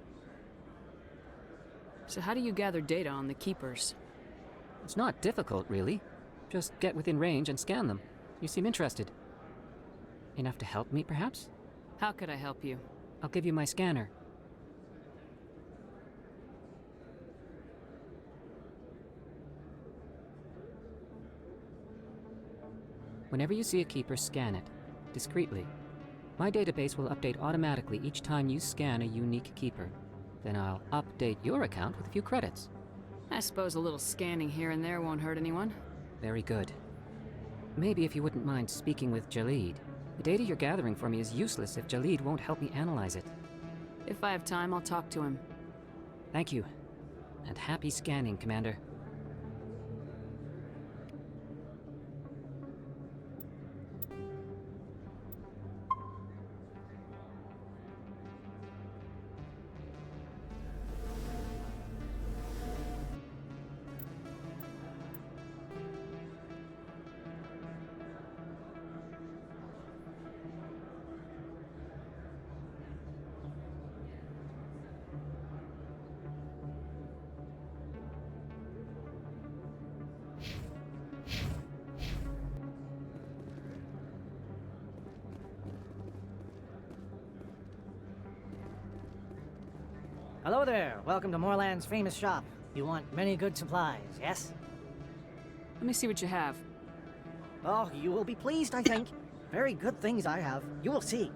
So how do you gather data on the Keepers? It's not difficult, really. Just get within range and scan them. You seem interested. Enough to help me, perhaps? How could I help you? I'll give you my scanner. Whenever you see a Keeper, scan it. Discreetly. My database will update automatically each time you scan a unique Keeper. Then I'll update your account with a few credits. I suppose a little scanning here and there won't hurt anyone. Very good. Maybe if you wouldn't mind speaking with Jalid. The data you're gathering for me is useless if Jalid won't help me analyze it. If I have time, I'll talk to him. Thank you. And happy scanning, Commander. Hello there. Welcome to Moorland's famous shop. You want many good supplies, yes? Let me see what you have. Oh, you will be pleased, I think. Very good things I have. You will see.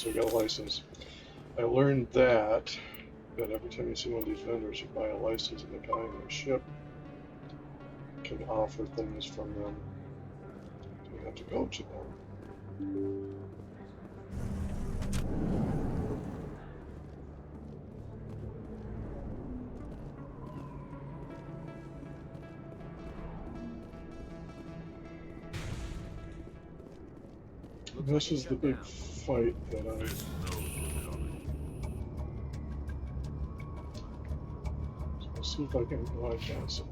so we got a license. I learned that every time you see one of these vendors, you buy a license, and the guy on the ship can offer things from them. So you have to go to them. This is the big fight that I... So let's see if I can broadcast it.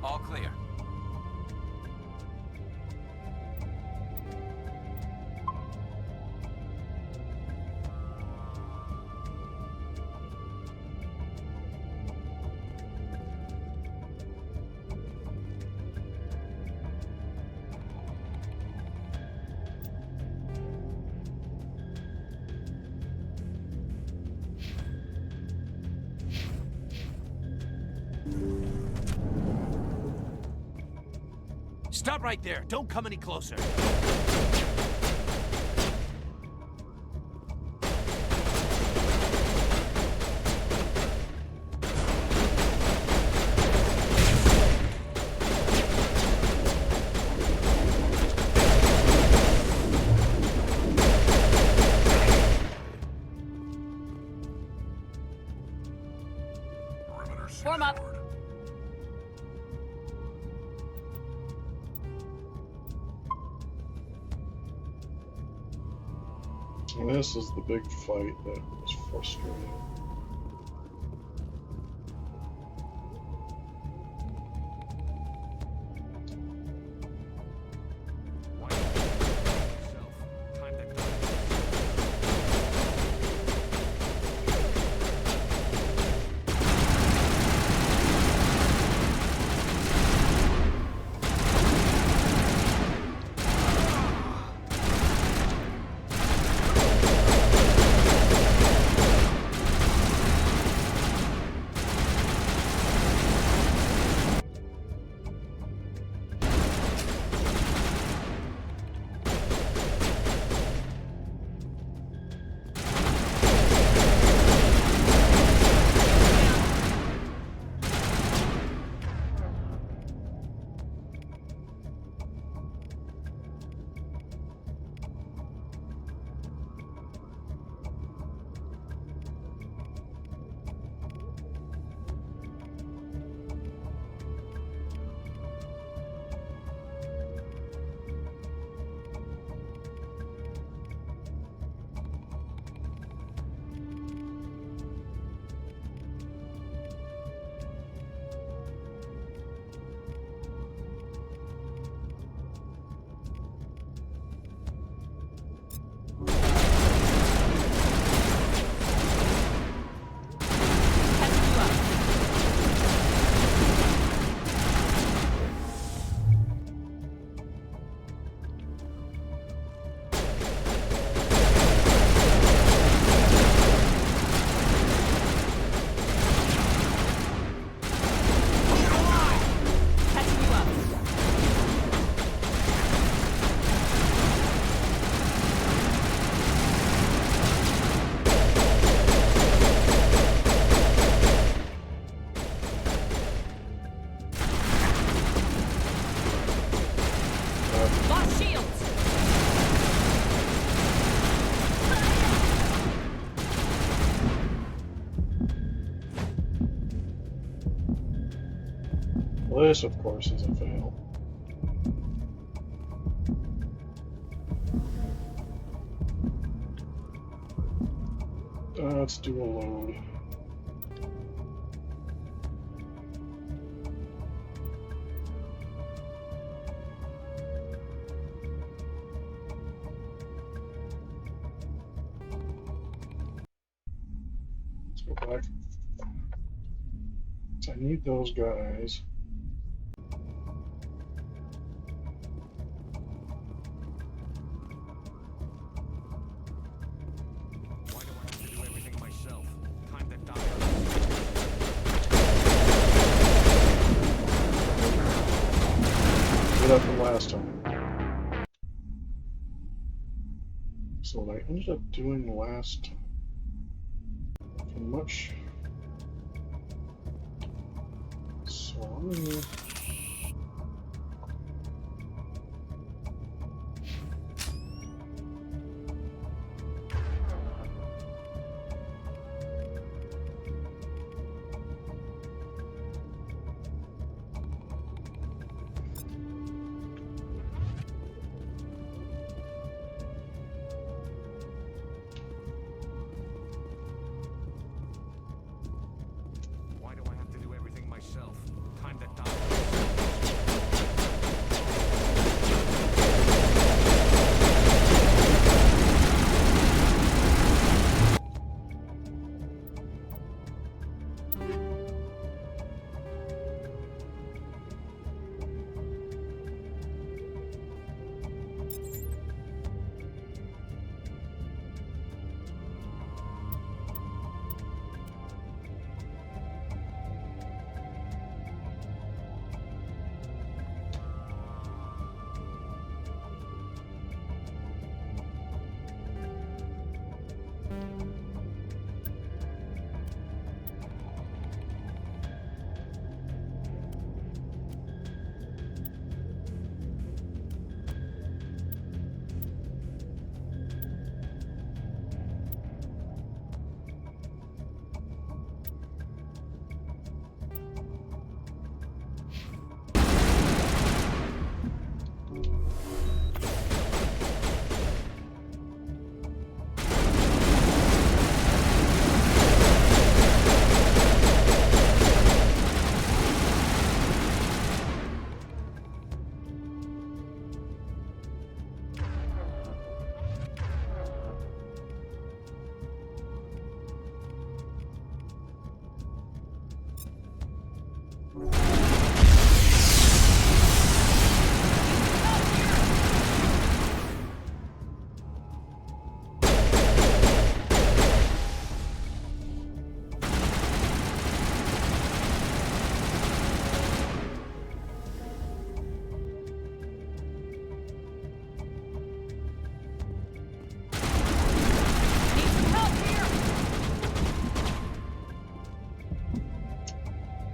All clear. Stop right there. Don't come any closer. Form up. And this is the big fight that was frustrating. Well, this, of course, is a fail. Let's do a load. Let's go back. So I need those guys. Up from last time. So what I ended up doing last time, nothing much. So I'm gonna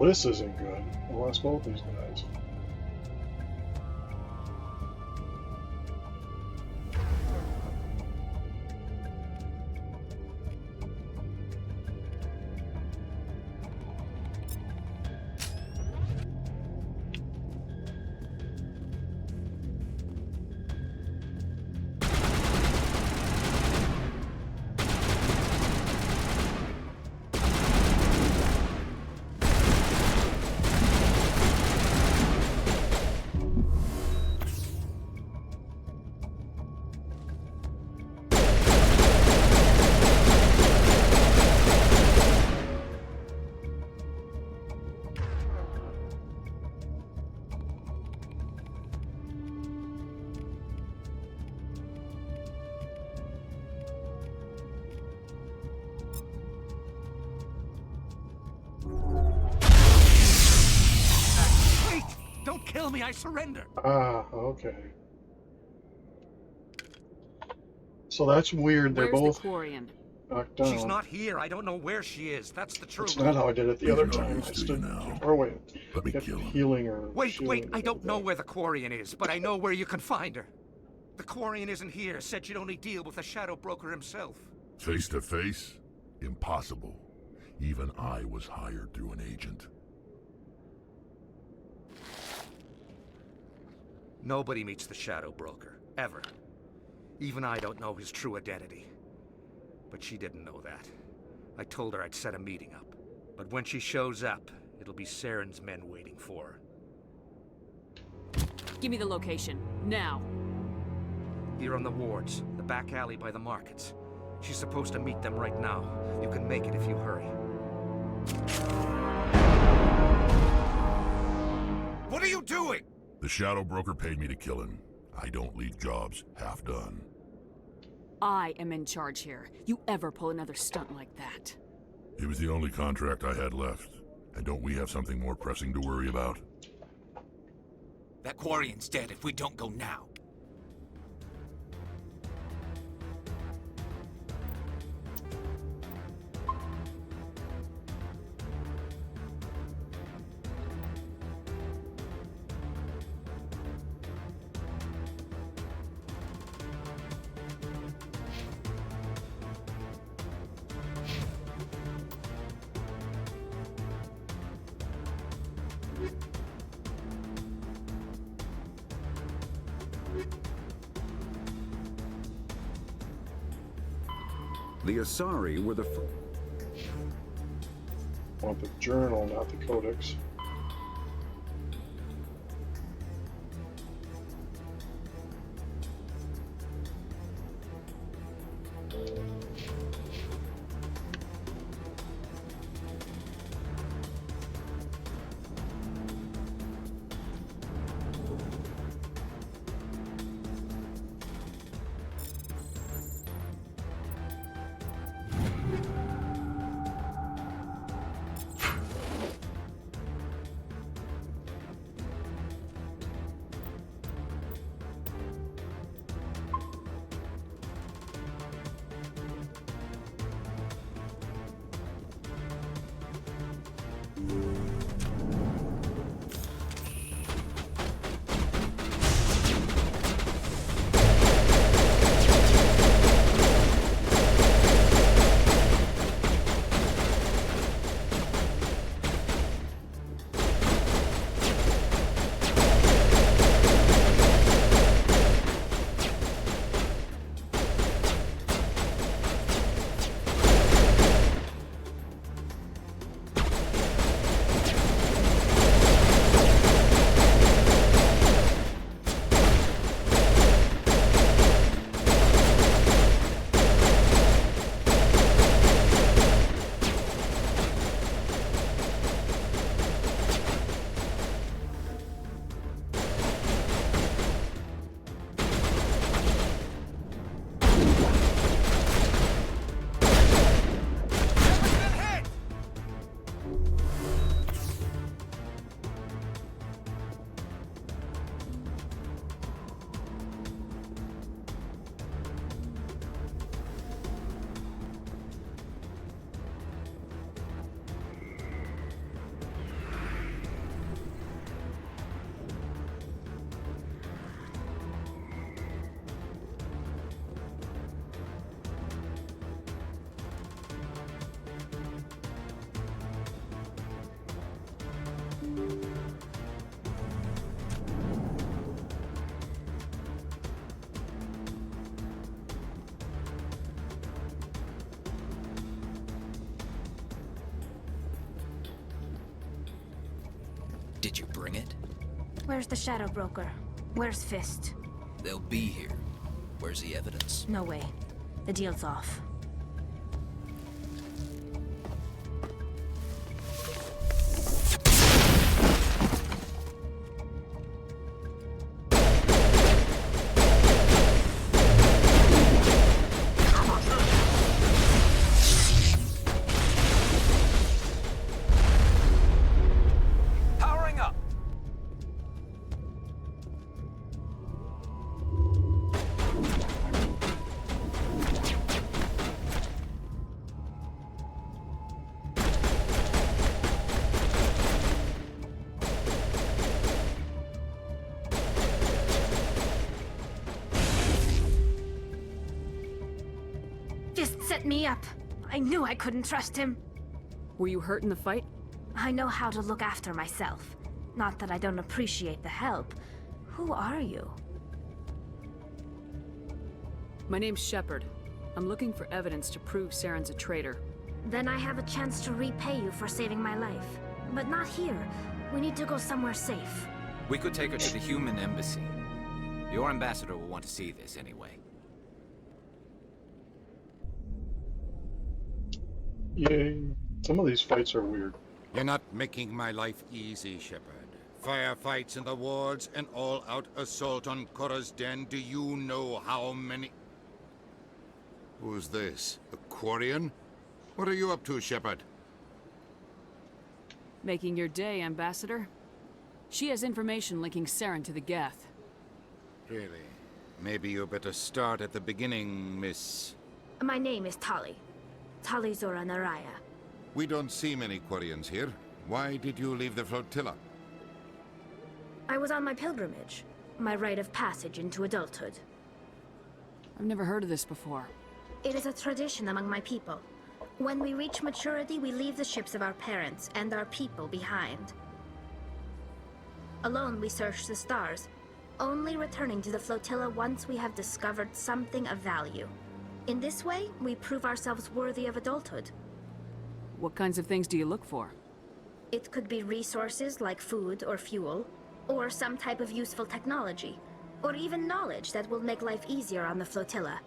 this isn't good. I lost both these guys. Kill me, I surrender. Ah, okay. So that's weird. They're Where's both the Quarian? knocked down. She's not here. I don't know where she is. That's the truth. That's not how I did it the other time. I stood. Or wait, let me kept kill him. healing her. Wait, I don't know where the Quarian is, but I know where you can find her. The Quarian isn't here. Said you'd only deal with the Shadow Broker himself. Face to face? Impossible. Even I was hired through an agent. Nobody meets the Shadow Broker, ever. Even I don't know his true identity. But she didn't know that. I told her I'd set a meeting up. But when she shows up, it'll be Saren's men waiting for her. Give me the location, now. Here on the wards, the back alley by the markets. She's supposed to meet them right now. You can make it if you hurry. What are you doing? The Shadow Broker paid me to kill him. I don't leave jobs half done. I am in charge here. You ever pull another stunt like that? It was the only contract I had left. And don't we have something more pressing to worry about? That Quarian's dead if we don't go now. The Asari were the want the journal, not the codex. Did you bring it? Where's the Shadow Broker? Where's Fist? They'll be here. Where's the evidence? No way. The deal's off. Set me up. I knew I couldn't trust him. Were you hurt in the fight? I know how to look after myself. Not that I don't appreciate the help. Who are you? My name's Shepard. I'm looking for evidence to prove Saren's a traitor. Then I have a chance to repay you for saving my life. But not here. We need to go somewhere safe. We could take her to the human embassy. Your ambassador will want to see this anyway. Yay. Some of these fights are weird. You're not making my life easy, Shepard. Firefights in the wards, an all-out assault on Korra's den. Do you know how many... Who's this? A Quarian? What are you up to, Shepard? Making your day, Ambassador. She has information linking Saren to the Geth. Really? Maybe you better start at the beginning, Miss... My name is Tali. Tali Zora Naraya. We don't see many Quarians here. Why did you leave the flotilla? I was on my pilgrimage. My rite of passage into adulthood. I've never heard of this before. It is a tradition among my people. When we reach maturity, we leave the ships of our parents and our people behind. Alone, we search the stars, only returning to the flotilla once we have discovered something of value. In this way, we prove ourselves worthy of adulthood. What kinds of things do you look for? It could be resources like food or fuel, or some type of useful technology, or even knowledge that will make life easier on the flotilla.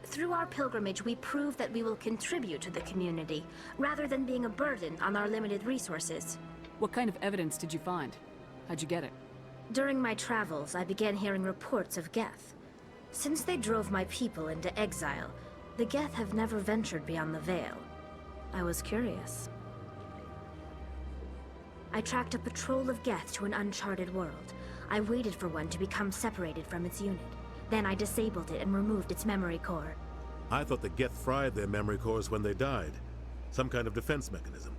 Through our pilgrimage, we prove that we will contribute to the community, rather than being a burden on our limited resources. What kind of evidence did you find? How'd you get it? During my travels, I began hearing reports of Geth. Since they drove my people into exile, the Geth have never ventured beyond the Veil. I was curious. I tracked a patrol of Geth to an uncharted world. I waited for one to become separated from its unit. Then I disabled it and removed its memory core. I thought the Geth fried their memory cores when they died. Some kind of defense mechanism.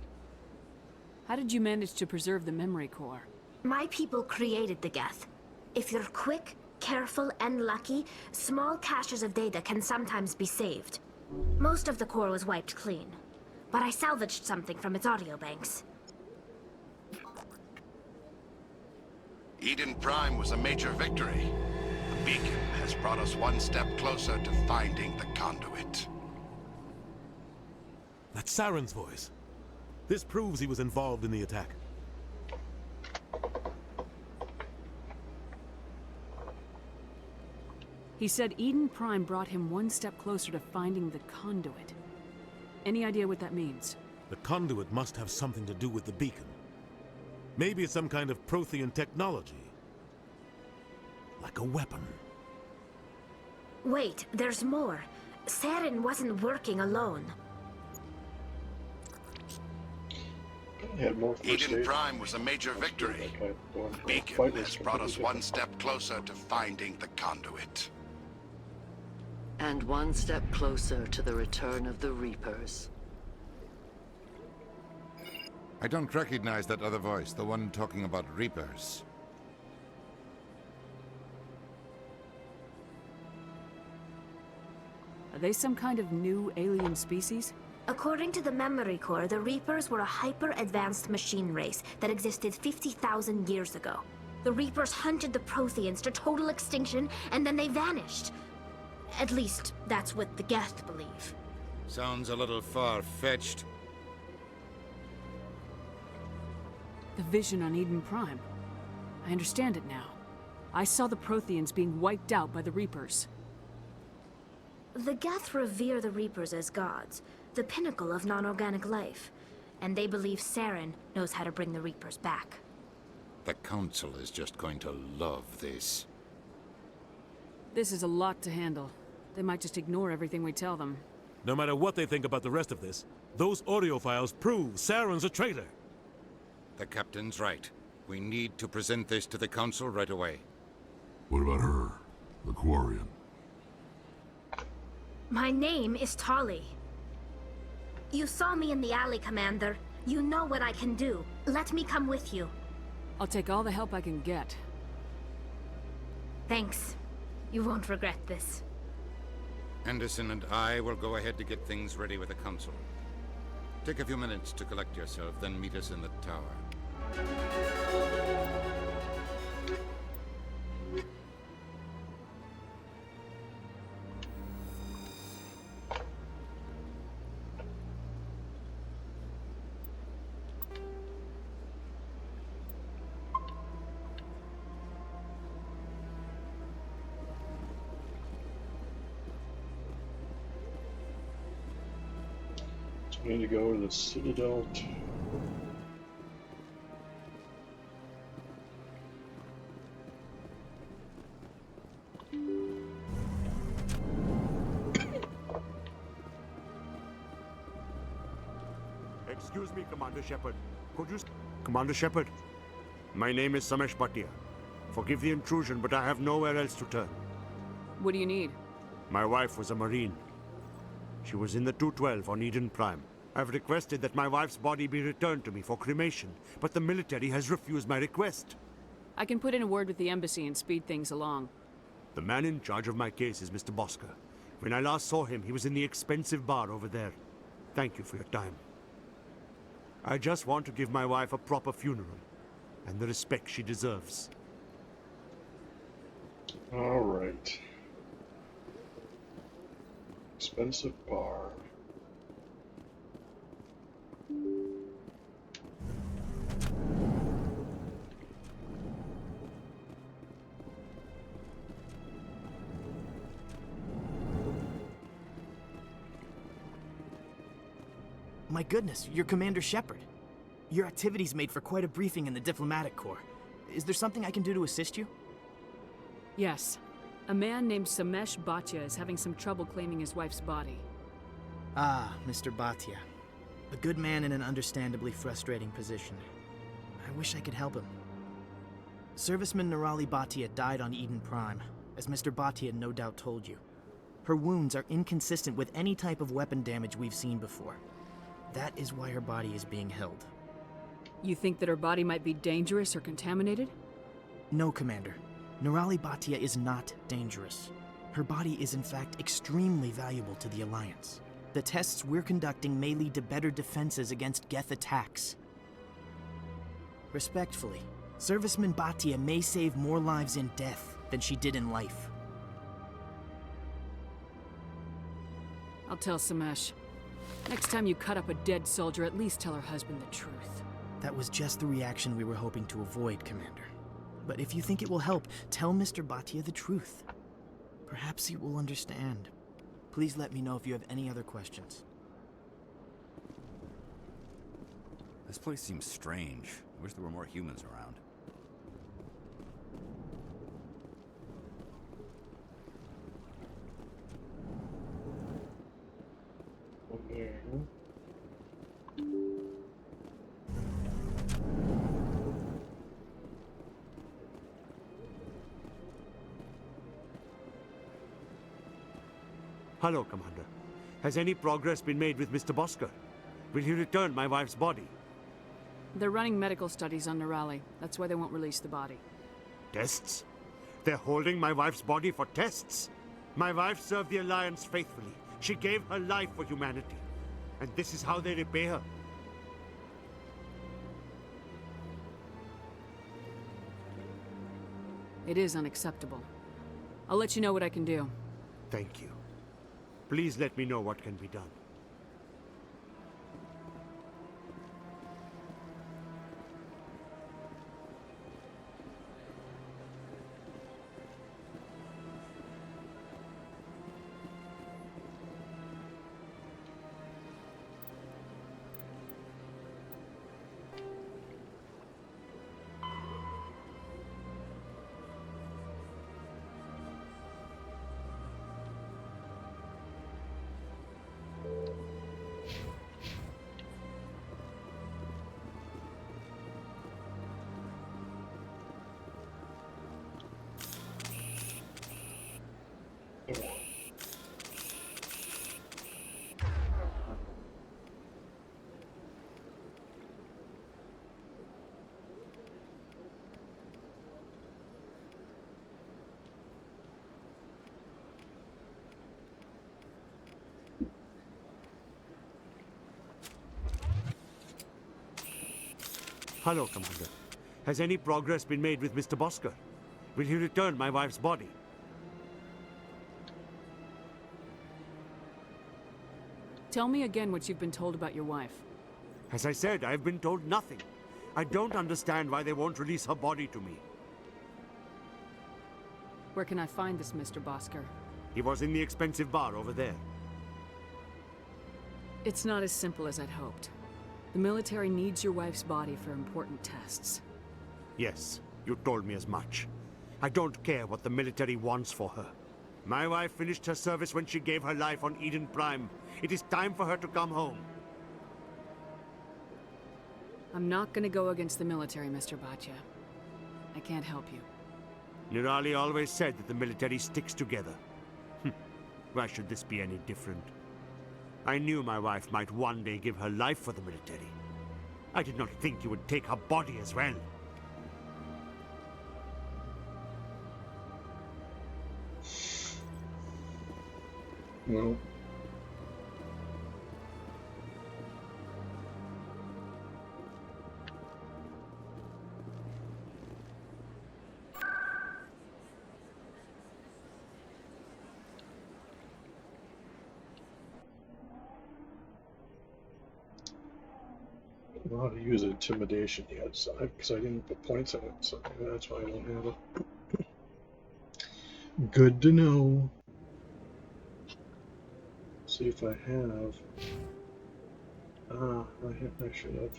How did you manage to preserve the memory core? My people created the Geth. If you're quick, careful, and lucky, small caches of data can sometimes be saved. Most of the core was wiped clean, but I salvaged something from its audio banks. Eden Prime was a major victory. The beacon has brought us one step closer to finding the conduit. That's Saren's voice. This proves he was involved in the attack. He said Eden Prime brought him one step closer to finding the conduit. Any idea what that means? The conduit must have something to do with the beacon. Maybe it's some kind of Prothean technology. Like a weapon. Wait, there's more. Saren wasn't working alone. Eden Prime was a major victory. The beacon has brought us one step closer to finding the conduit. And one step closer to the return of the Reapers. I don't recognize that other voice, the one talking about Reapers. Are they some kind of new alien species? According to the memory core, the Reapers were a hyper-advanced machine race that existed 50,000 years ago. The Reapers hunted the Protheans to total extinction, and then they vanished. At least, that's what the Geth believe. Sounds a little far-fetched. The vision on Eden Prime. I understand it now. I saw the Protheans being wiped out by the Reapers. The Geth revere the Reapers as gods, the pinnacle of non-organic life. And they believe Saren knows how to bring the Reapers back. The Council is just going to love this. This is a lot to handle. They might just ignore everything we tell them. No matter what they think about the rest of this, those audio files prove Saren's a traitor. The Captain's right. We need to present this to the Council right away. What about her, the Quarian? My name is Tali. You saw me in the alley, Commander. You know what I can do. Let me come with you. I'll take all the help I can get. Thanks. You won't regret this. Anderson and I will go ahead to get things ready with the Council. Take a few minutes to collect yourself, then meet us in the tower. need to go to the Citadel. Excuse me, Commander Shepard. Could you... Commander Shepard, my name is Samesh Bhatia. Forgive the intrusion, but I have nowhere else to turn. What do you need? My wife was a Marine. She was in the 212 on Eden Prime. I've requested that my wife's body be returned to me for cremation, but the military has refused my request. I can put in a word with the embassy and speed things along. The man in charge of my case is Mr. Bosker. When I last saw him, he was in the expensive bar over there. Thank you for your time. I just want to give my wife a proper funeral, and the respect she deserves. All right. Expensive bar. My goodness, you're Commander Shepard. Your activities made for quite a briefing in the Diplomatic Corps. Is there something I can do to assist you? Yes. A man named Samesh Bhatia is having some trouble claiming his wife's body. Ah, Mr. Bhatia. A good man in an understandably frustrating position. I wish I could help him. Serviceman Nirali Bhatia died on Eden Prime, as Mr. Bhatia no doubt told you. Her wounds are inconsistent with any type of weapon damage we've seen before. That is why her body is being held. You think that her body might be dangerous or contaminated? No, Commander. Nirali Bhatia is not dangerous. Her body is in fact extremely valuable to the Alliance. The tests we're conducting may lead to better defenses against Geth attacks. Respectfully, Serviceman Bhatia may save more lives in death than she did in life. I'll tell Samesh. Next time you cut up a dead soldier, at least tell her husband the truth. That was just the reaction we were hoping to avoid, Commander. But if you think it will help, tell Mr. Bhatia the truth. Perhaps he will understand. Please let me know if you have any other questions. This place seems strange. I wish there were more humans around. Okay. Hello, Commander. Has any progress been made with Mr. Bosker? Will he return my wife's body? They're running medical studies on Nirali. That's why they won't release the body. Tests? They're holding my wife's body for tests? My wife served the Alliance faithfully. She gave her life for humanity. And this is how they repay her. It is unacceptable. I'll let you know what I can do. Thank you. Please let me know what can be done. Hello, Commander. Has any progress been made with Mr. Bosker? Will he return my wife's body? Tell me again what you've been told about your wife. As I said, I've been told nothing. I don't understand why they won't release her body to me. Where can I find this Mr. Bosker? He was in the expensive bar over there. It's not as simple as I'd hoped. The military needs your wife's body for important tests. Yes, you told me as much. I don't care what the military wants for her. My wife finished her service when she gave her life on Eden Prime. It is time for her to come home. I'm not gonna go against the military, Mr. Bhatia. I can't help you. Nirali always said that the military sticks together. Why should this be any different? I knew my wife might one day give her life for the military. I did not think you would take her body as well. Well, I don't know how to use intimidation yet, so because I didn't put points on it, so maybe that's why I don't have it. Good to know. See if I have. I should have.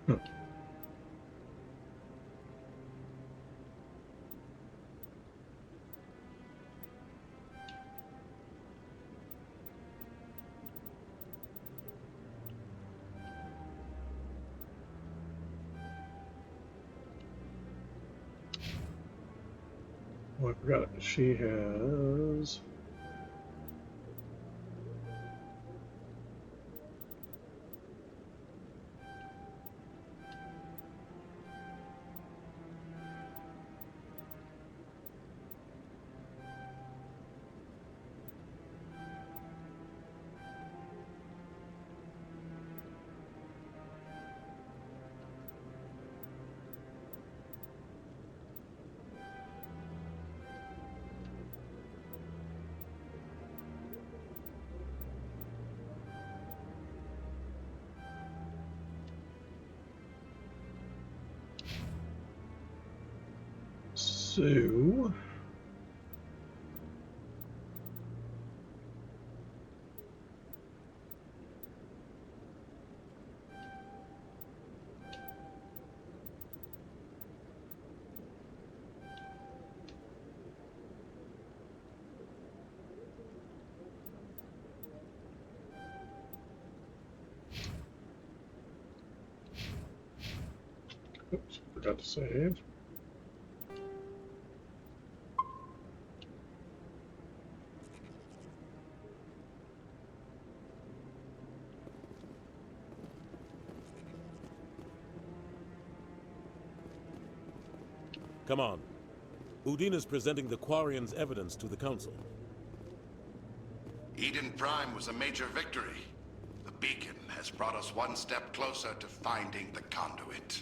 Huh. Oh, I forgot. She has. So, oops, forgot to save. Come on. Udine is presenting the Quarian's evidence to the Council. Eden Prime was a major victory. The beacon has brought us one step closer to finding the conduit.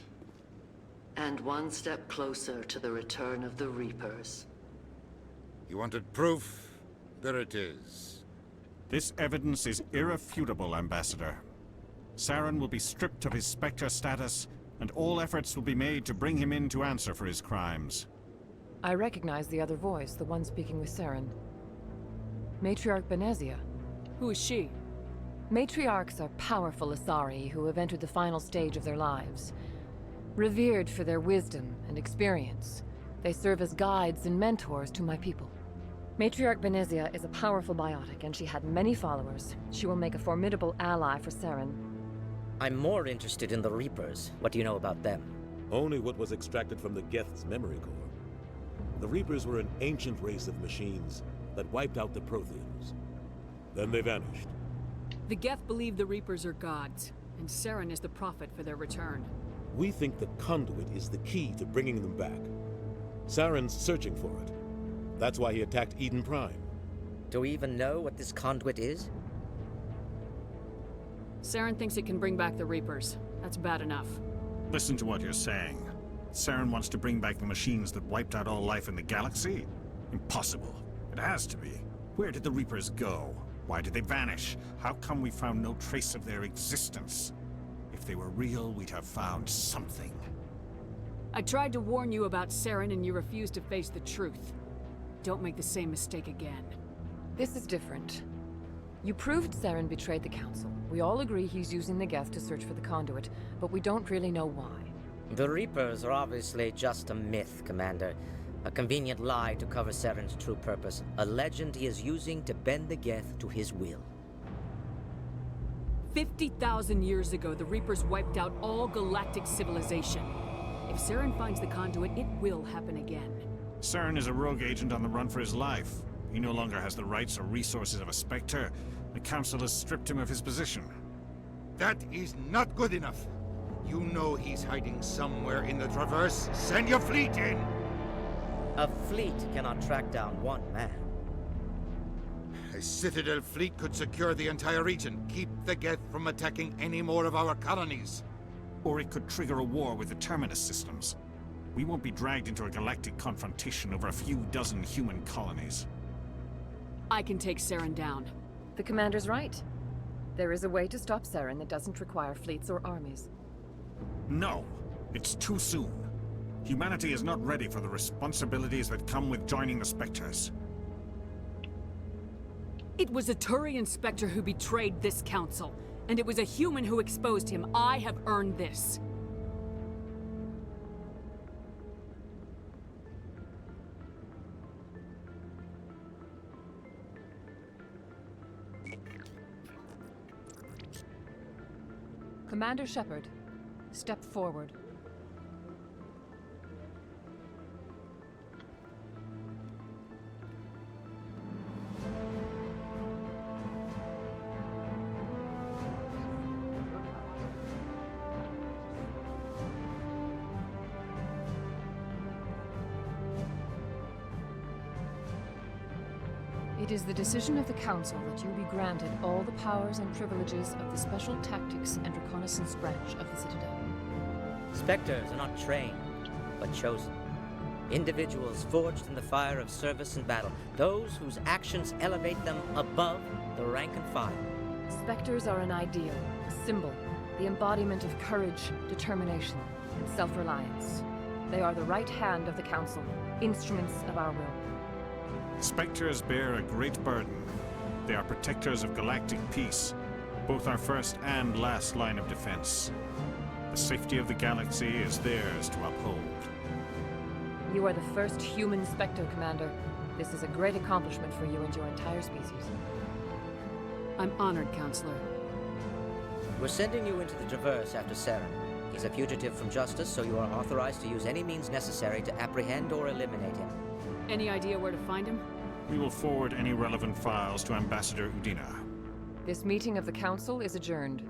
And one step closer to the return of the Reapers. You wanted proof? There it is. This evidence is irrefutable, Ambassador. Saren will be stripped of his Spectre status, and all efforts will be made to bring him in to answer for his crimes. I recognize the other voice, the one speaking with Saren. Matriarch Benezia. Who is she? Matriarchs are powerful Asari who have entered the final stage of their lives. Revered for their wisdom and experience, they serve as guides and mentors to my people. Matriarch Benezia is a powerful biotic, and she had many followers. She will make a formidable ally for Saren. I'm more interested in the Reapers. What do you know about them? Only what was extracted from the Geth's memory core. The Reapers were an ancient race of machines that wiped out the Protheans. Then they vanished. The Geth believe the Reapers are gods, and Saren is the prophet for their return. We think the conduit is the key to bringing them back. Saren's searching for it. That's why he attacked Eden Prime. Do we even know what this conduit is? Saren thinks it can bring back the Reapers. That's bad enough. Listen to what you're saying. Saren wants to bring back the machines that wiped out all life in the galaxy? Impossible. It has to be. Where did the Reapers go? Why did they vanish? How come we found no trace of their existence? If they were real, we'd have found something. I tried to warn you about Saren, and you refused to face the truth. Don't make the same mistake again. This is different. You proved Saren betrayed the Council. We all agree he's using the Geth to search for the conduit, but we don't really know why. The Reapers are obviously just a myth, Commander. A convenient lie to cover Saren's true purpose. A legend he is using to bend the Geth to his will. 50,000 years ago, the Reapers wiped out all galactic civilization. If Saren finds the conduit, it will happen again. Saren is a rogue agent on the run for his life. He no longer has the rights or resources of a Spectre. The Council has stripped him of his position. That is not good enough. You know he's hiding somewhere in the Traverse. Send your fleet in! A fleet cannot track down one man. A Citadel fleet could secure the entire region, keep the Geth from attacking any more of our colonies. Or it could trigger a war with the Terminus systems. We won't be dragged into a galactic confrontation over a few dozen human colonies. I can take Saren down. The Commander's right. There is a way to stop Saren that doesn't require fleets or armies. No, it's too soon. Humanity is not ready for the responsibilities that come with joining the Spectres. It was a Turian Spectre who betrayed this council, and it was a human who exposed him. I have earned this. Commander Shepard, step forward. It is the decision of the Council that you be granted all the powers and privileges of the Special Tactics and Reconnaissance branch of the Citadel. Spectres are not trained, but chosen. Individuals forged in the fire of service and battle. Those whose actions elevate them above the rank and file. Spectres are an ideal, a symbol, the embodiment of courage, determination, and self-reliance. They are the right hand of the Council, instruments of our will. Spectres bear a great burden. They are protectors of galactic peace, both our first and last line of defense. The safety of the galaxy is theirs to uphold. You are the first human Spectre, Commander. This is a great accomplishment for you and your entire species. I'm honored, Counselor. We're sending you into the Traverse after Saren. He's a fugitive from justice, so you are authorized to use any means necessary to apprehend or eliminate him. Any idea where to find him? We will forward any relevant files to Ambassador Udina. This meeting of the Council is adjourned.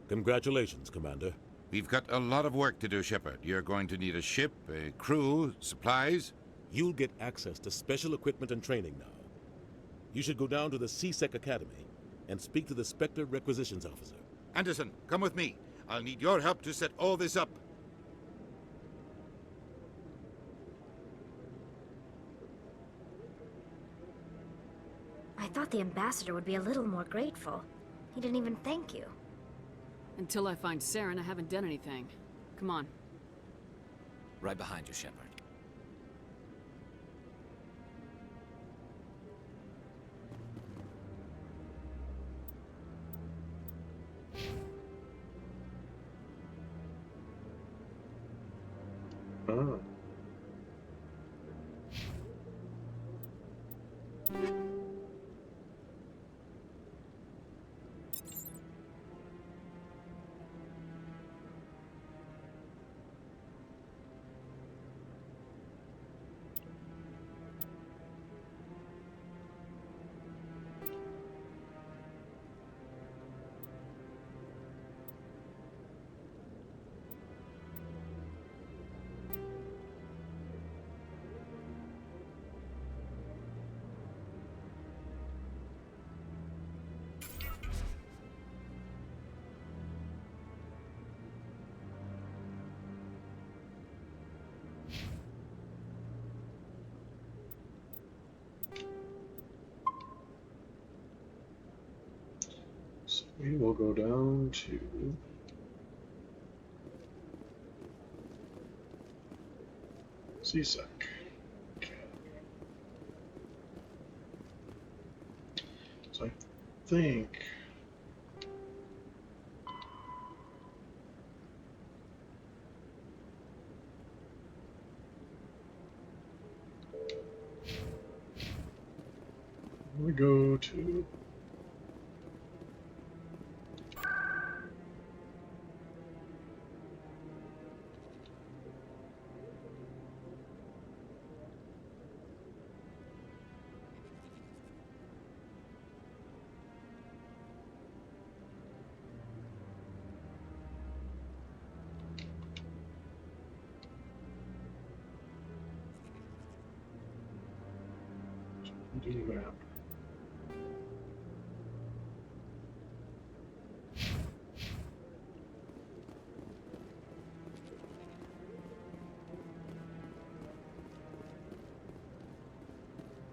Congratulations, Commander. We've got a lot of work to do, Shepard. You're going to need a ship, a crew, supplies. You'll get access to special equipment and training now. You should go down to the C-Sec Academy and speak to the Spectre Requisitions Officer. Anderson, come with me. I'll need your help to set all this up. I thought the ambassador would be a little more grateful. He didn't even thank you. Until I find Saren, I haven't done anything. Come on. Right behind you, Shepard. Oh. We will go down to CSEC. So I think we go to do map.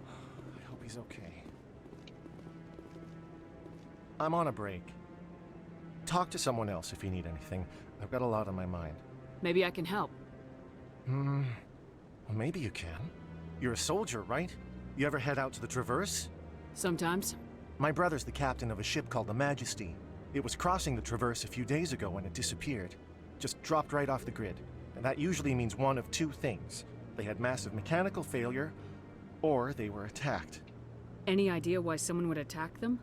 I hope he's okay. I'm on a break. Talk to someone else if you need anything. I've got a lot on my mind. Maybe I can help. Well, maybe you can. You're a soldier, right? You ever head out to the Traverse? Sometimes. My brother's the captain of a ship called the Majesty. It was crossing the Traverse a few days ago when it disappeared. Just dropped right off the grid. And that usually means one of two things. They had massive mechanical failure, or they were attacked. Any idea why someone would attack them?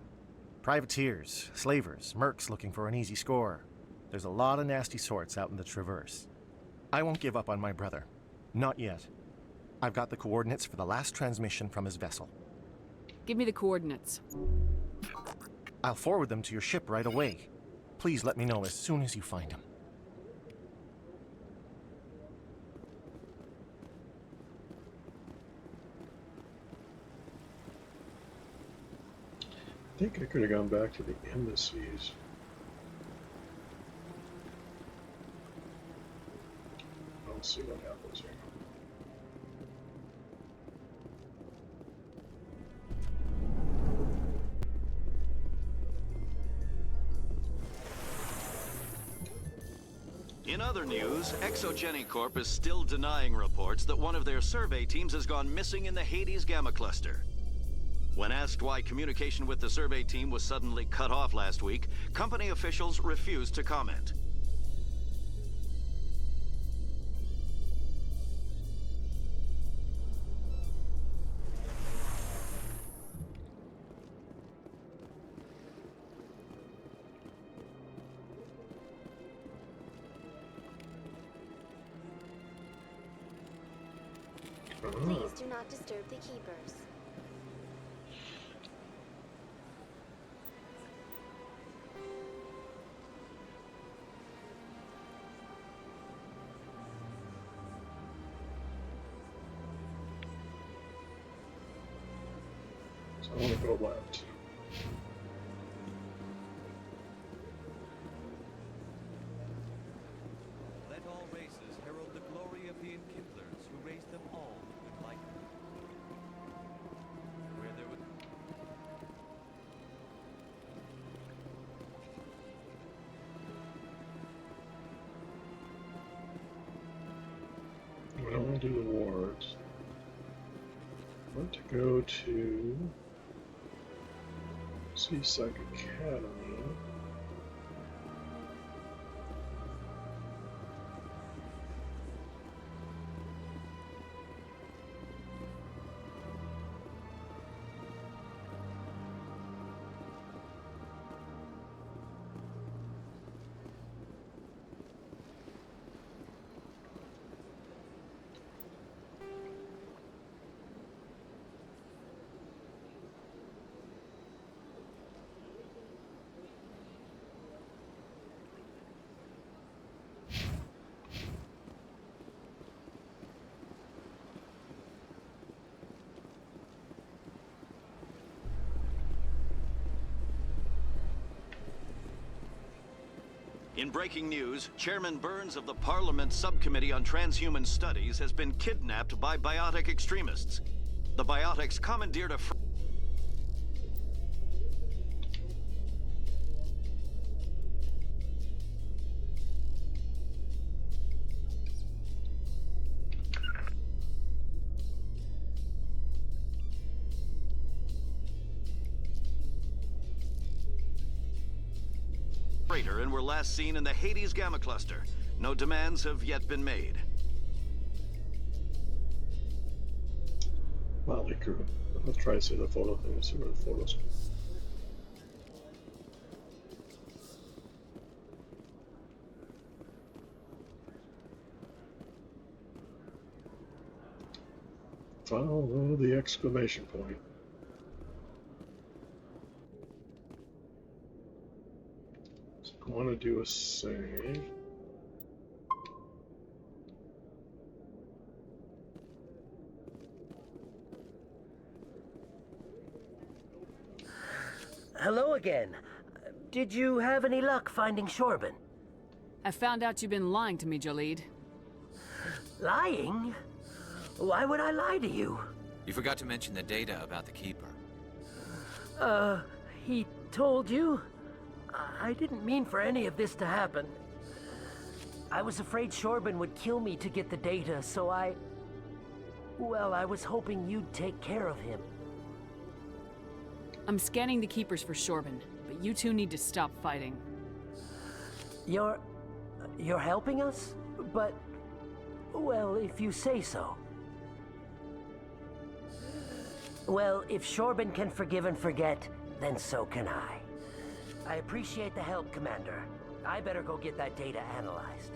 Privateers, slavers, mercs looking for an easy score. There's a lot of nasty sorts out in the Traverse. I won't give up on my brother. Not yet. I've got the coordinates for the last transmission from his vessel. Give me the coordinates. I'll forward them to your ship right away. Please let me know as soon as you find him. I think I could have gone back to the embassies. Let's see what happens here. In other news, Exogeny Corp is still denying reports that one of their survey teams has gone missing in the Hades Gamma Cluster. When asked why communication with the survey team was suddenly cut off last week, company officials refused to comment. Please do not disturb the keepers. So I want to go left. Let all races herald the glory of the enkindlers who raised them all with light. Where there was I don't want to do the wards. I want to go to CSEC Academy. In breaking news, Chairman Burns of the Parliament Subcommittee on Transhuman Studies has been kidnapped by biotic extremists. The biotics commandeered a Victor and were last seen in the Hades Gamma Cluster. No demands have yet been made. Motley Crew. Let's try to see the photo thing and see where the photos go. Follow the exclamation point. So I want to do a save. Hello again. Did you have any luck finding Shorban? I found out you've been lying to me, Jaleed. Lying? Why would I lie to you? You forgot to mention the data about the Keeper. He told you? I didn't mean for any of this to happen. I was afraid Shorban would kill me to get the data, so well, I was hoping you'd take care of him. I'm scanning the Keepers for Shorban, but you two need to stop fighting. You're helping us? But, well, if you say so. Well, if Shorban can forgive and forget, then so can I. I appreciate the help, Commander. I better go get that data analyzed.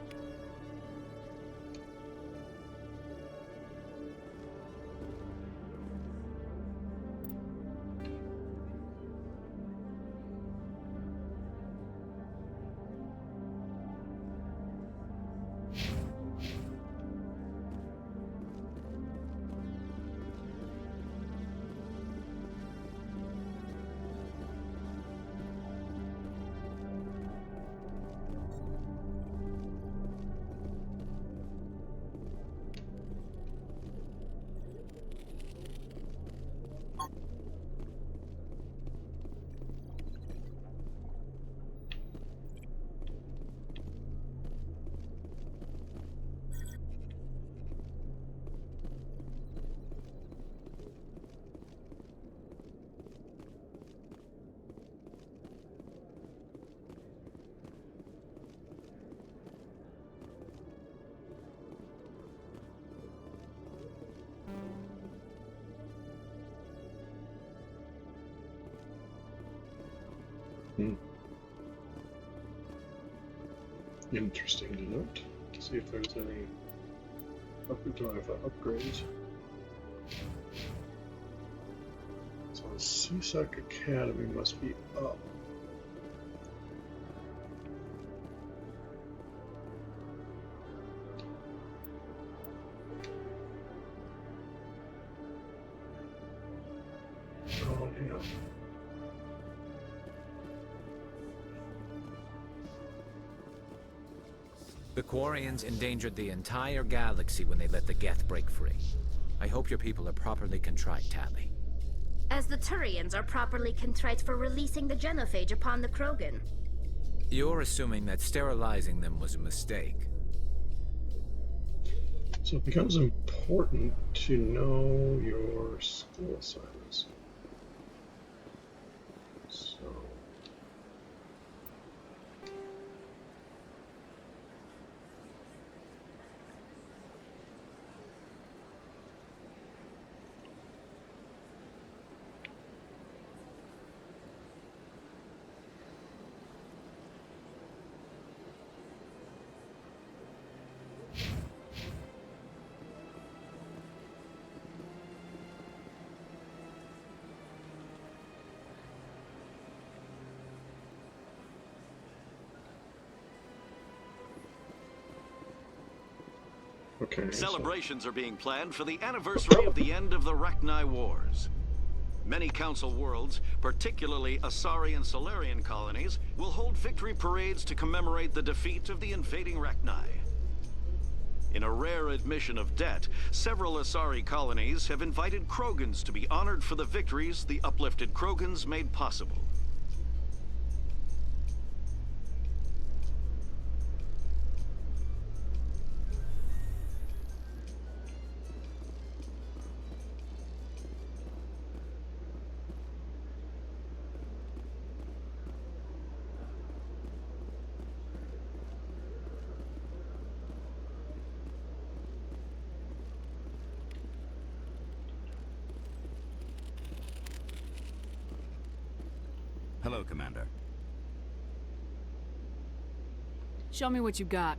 Interesting to note. See if there's any drive upgrades. So CSEC Academy must be up. Oh yeah. The Quarians endangered the entire galaxy when they let the Geth break free. I hope your people are properly contrite, Tally. As the Turians are properly contrite for releasing the genophage upon the Krogan. You're assuming that sterilizing them was a mistake. So it becomes important to know your skill assignments. So okay, Celebrations are being planned for the anniversary of the end of the Rachni Wars. Many Council worlds, particularly Asari and Solarian colonies, will hold victory parades to commemorate the defeat of the invading Rachni. In a rare admission of debt, several Asari colonies have invited Krogans to be honored for the victories the uplifted Krogans made possible. Hello, Commander. Show me what you got.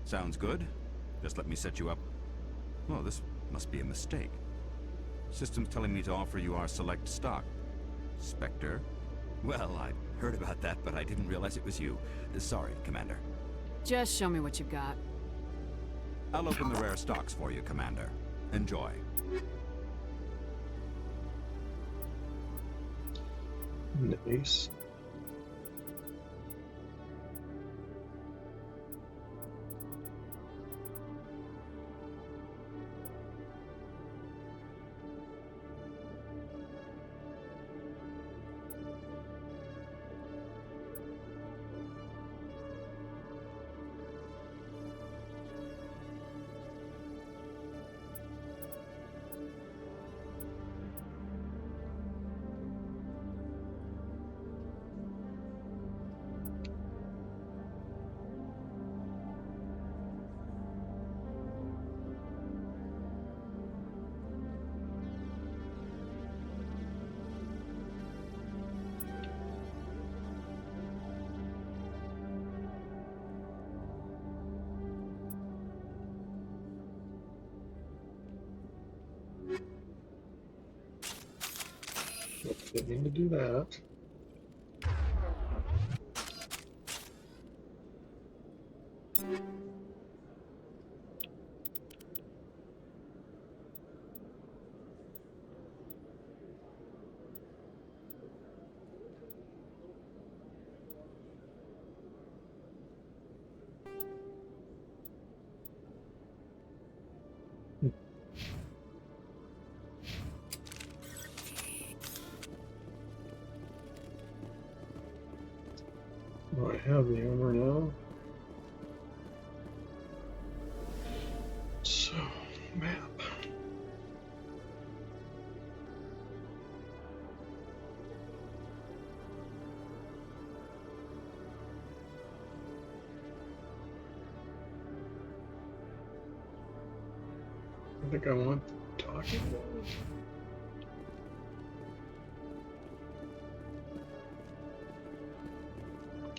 Sounds good. Just let me set you up. Oh, this must be a mistake. System's telling me to offer you our select stock. Spectre? Well, I heard about that, but I didn't realize it was you. Sorry, Commander. Just show me what you got. I'll open the rare stocks for you, Commander. Enjoy. Nice. Didn't mean to do that. I have the armor now. So, map. I think I want talking about it.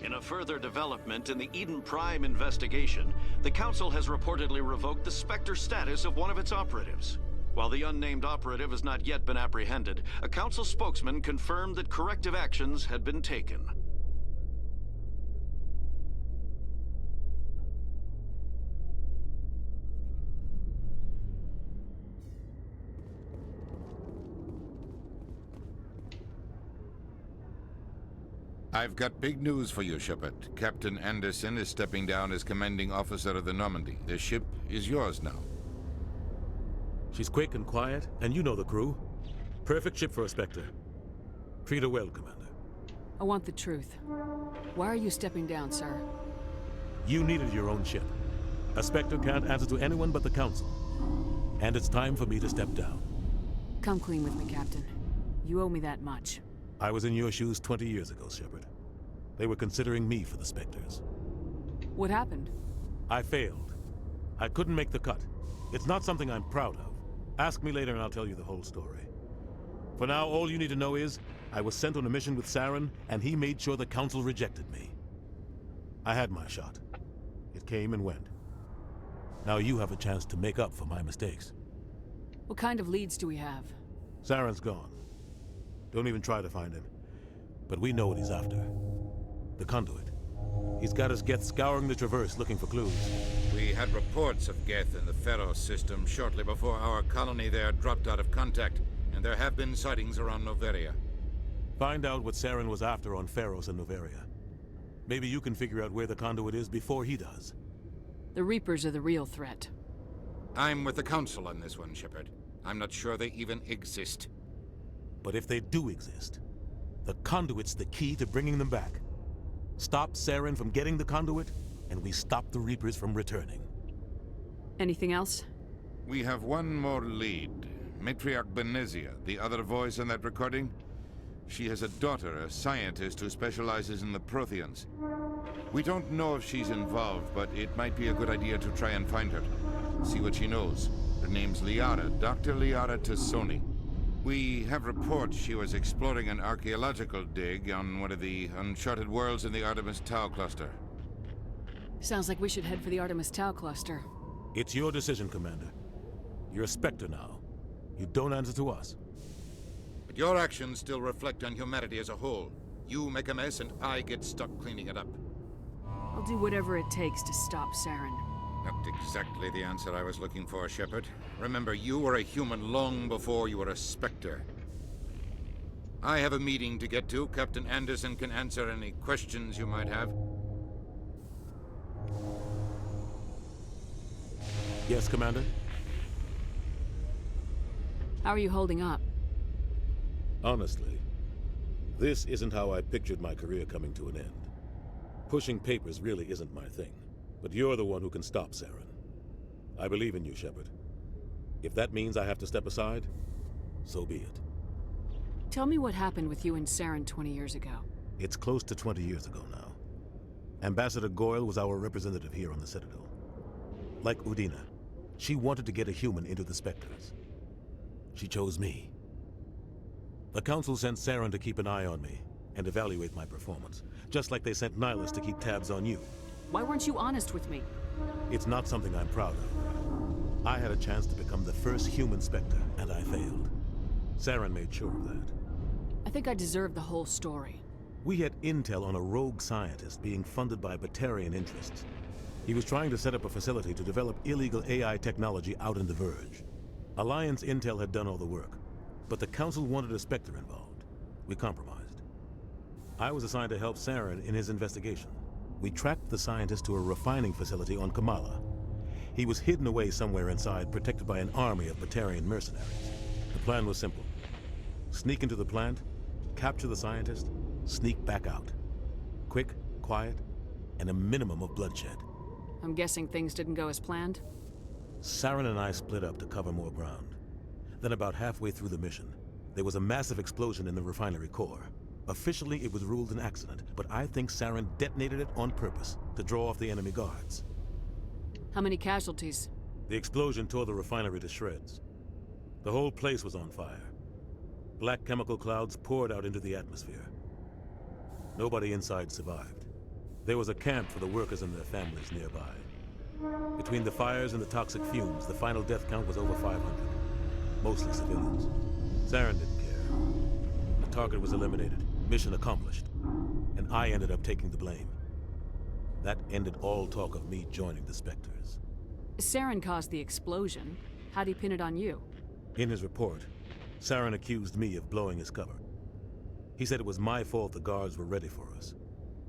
In a further development in the Eden Prime investigation, the Council has reportedly revoked the Spectre status of one of its operatives. While the unnamed operative has not yet been apprehended, a Council spokesman confirmed that corrective actions had been taken. I've got big news for you, Shepard. Captain Anderson is stepping down as commanding officer of the Normandy. The ship is yours now. She's quick and quiet, and you know the crew. Perfect ship for a Spectre. Treat her well, Commander. I want the truth. Why are you stepping down, sir? You needed your own ship. A Spectre can't answer to anyone but the Council. And it's time for me to step down. Come clean with me, Captain. You owe me that much. I was in your shoes 20 years ago, Shepard. They were considering me for the Spectres. What happened? I failed. I couldn't make the cut. It's not something I'm proud of. Ask me later and I'll tell you the whole story. For now, all you need to know is, I was sent on a mission with Saren, and he made sure the Council rejected me. I had my shot. It came and went. Now you have a chance to make up for my mistakes. What kind of leads do we have? Saren's gone. Don't even try to find him. But we know what he's after. The conduit. He's got his Geth scouring the Traverse looking for clues. We had reports of Geth in the Pharos system shortly before our colony there dropped out of contact, and there have been sightings around Noveria. Find out what Saren was after on Pharos and Noveria. Maybe you can figure out where the conduit is before he does. The Reapers are the real threat. I'm with the Council on this one, Shepard. I'm not sure they even exist. But if they do exist, the conduit's the key to bringing them back. Stop Saren from getting the conduit, and we stop the Reapers from returning. Anything else? We have one more lead. Matriarch Benezia, the other voice in that recording. She has a daughter, a scientist who specializes in the Protheans. We don't know if she's involved, but it might be a good idea to try and find her. See what she knows. Her name's Liara, Dr. Liara Tassoni. We have reports she was exploring an archaeological dig on one of the uncharted worlds in the Artemis Tau cluster. Sounds like we should head for the Artemis Tau cluster. It's your decision, Commander. You're a Spectre now. You don't answer to us. But your actions still reflect on humanity as a whole. You make a mess and I get stuck cleaning it up. I'll do whatever it takes to stop Saren. Not exactly the answer I was looking for, Shepard. Remember, you were a human long before you were a Spectre. I have a meeting to get to. Captain Anderson can answer any questions you might have. Yes, Commander? How are you holding up? Honestly, this isn't how I pictured my career coming to an end. Pushing papers really isn't my thing. But you're the one who can stop Saren. I believe in you, Shepard. If that means I have to step aside, so be it. Tell me what happened with you and Saren 20 years ago. It's close to 20 years ago now. Ambassador Goyle was our representative here on the Citadel. Like Udina, she wanted to get a human into the Spectres. She chose me. The Council sent Saren to keep an eye on me and evaluate my performance, just like they sent Nihilus to keep tabs on you. Why weren't you honest with me? It's not something I'm proud of. I had a chance to become the first human Spectre, and I failed. Saren made sure of that. I think I deserve the whole story. We had intel on a rogue scientist being funded by Batarian interests. He was trying to set up a facility to develop illegal AI technology out in the Verge. Alliance intel had done all the work, but the Council wanted a Spectre involved. We compromised. I was assigned to help Saren in his investigation. We tracked the scientist to a refining facility on Kamala. He was hidden away somewhere inside, protected by an army of Batarian mercenaries. The plan was simple. Sneak into the plant, capture the scientist, sneak back out. Quick, quiet, and a minimum of bloodshed. I'm guessing things didn't go as planned? Saren and I split up to cover more ground. Then about halfway through the mission, there was a massive explosion in the refinery core. Officially, it was ruled an accident, but I think Saren detonated it on purpose to draw off the enemy guards. How many casualties? The explosion tore the refinery to shreds. The whole place was on fire. Black chemical clouds poured out into the atmosphere. Nobody inside survived. There was a camp for the workers and their families nearby. Between the fires and the toxic fumes, the final death count was over 500. Mostly civilians. Saren didn't care. The target was eliminated. Mission accomplished. And I ended up taking the blame. That ended all talk of me joining the Spectres. Saren caused the explosion. How'd he pin it on you? In his report, Saren accused me of blowing his cover. He said it was my fault the guards were ready for us.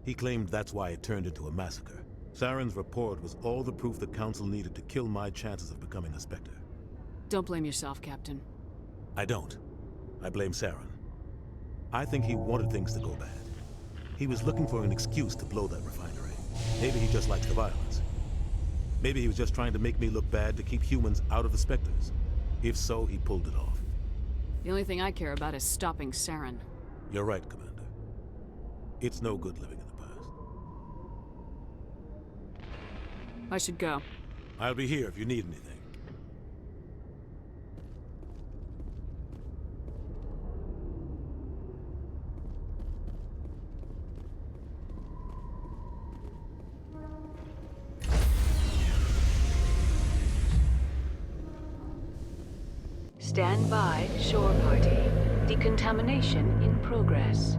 He claimed that's why it turned into a massacre. Saren's report was all the proof the Council needed to kill my chances of becoming a Spectre. Don't blame yourself, Captain. I don't. I blame Saren. I think he wanted things to go bad. He was looking for an excuse to blow that refinery. Maybe he just likes the violence. Maybe he was just trying to make me look bad to keep humans out of the Spectres. If so, he pulled it off. The only thing I care about is stopping Saren. You're right, Commander. It's no good living in the past. I should go. I'll be here if you need anything. Stand by, shore party. Decontamination in progress.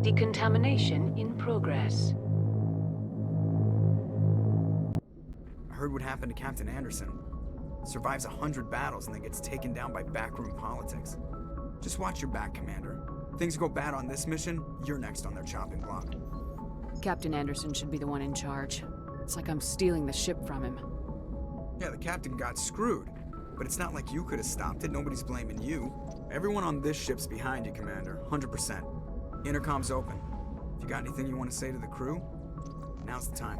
Decontamination in progress. I heard what happened to Captain Anderson. Survives 100 battles and then gets taken down by backroom politics. Just watch your back, Commander. Things go bad on this mission, you're next on their chopping block. Captain Anderson should be the one in charge. It's like I'm stealing the ship from him. Yeah, the captain got screwed. But it's not like you could have stopped it. Nobody's blaming you. Everyone on this ship's behind you, Commander. 100%. Intercom's open. If you got anything you want to say to the crew, now's the time.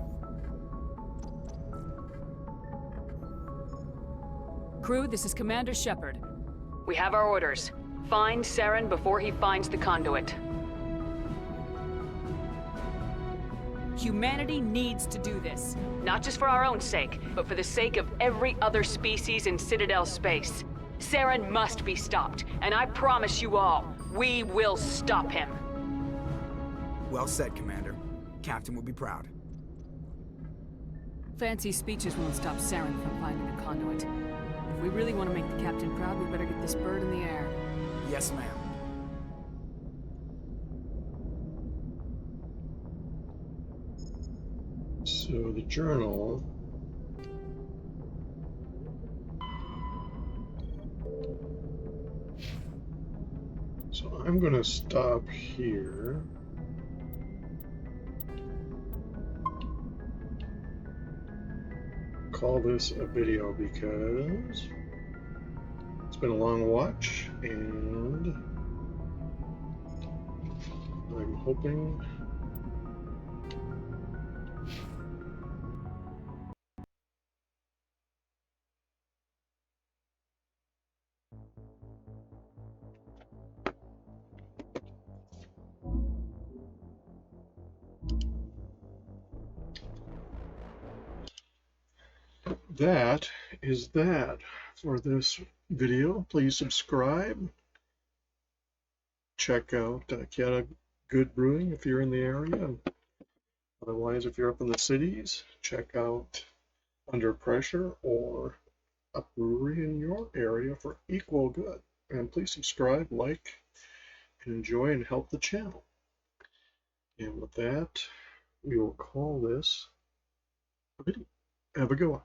Crew, this is Commander Shepard. We have our orders. Find Saren before he finds the conduit. Humanity needs to do this. Not just for our own sake, but for the sake of every other species in Citadel space. Saren must be stopped, and I promise you all, we will stop him. Well said, Commander. Captain will be proud. Fancy speeches won't stop Saren from finding a conduit. If we really want to make the captain proud, we better get this bird in the air. Yes, ma'am. So the journal. So I'm going to stop here. Call this a video because it's been a long watch, and I'm hoping that is that for this video. Please subscribe. Check out Kiata Good Brewing if you're in the area. Otherwise, if you're up in the cities, check out Under Pressure or a brewery in your area for equal good. And please subscribe, like, and enjoy and help the channel. And with that, we will call this a video. Have a good one.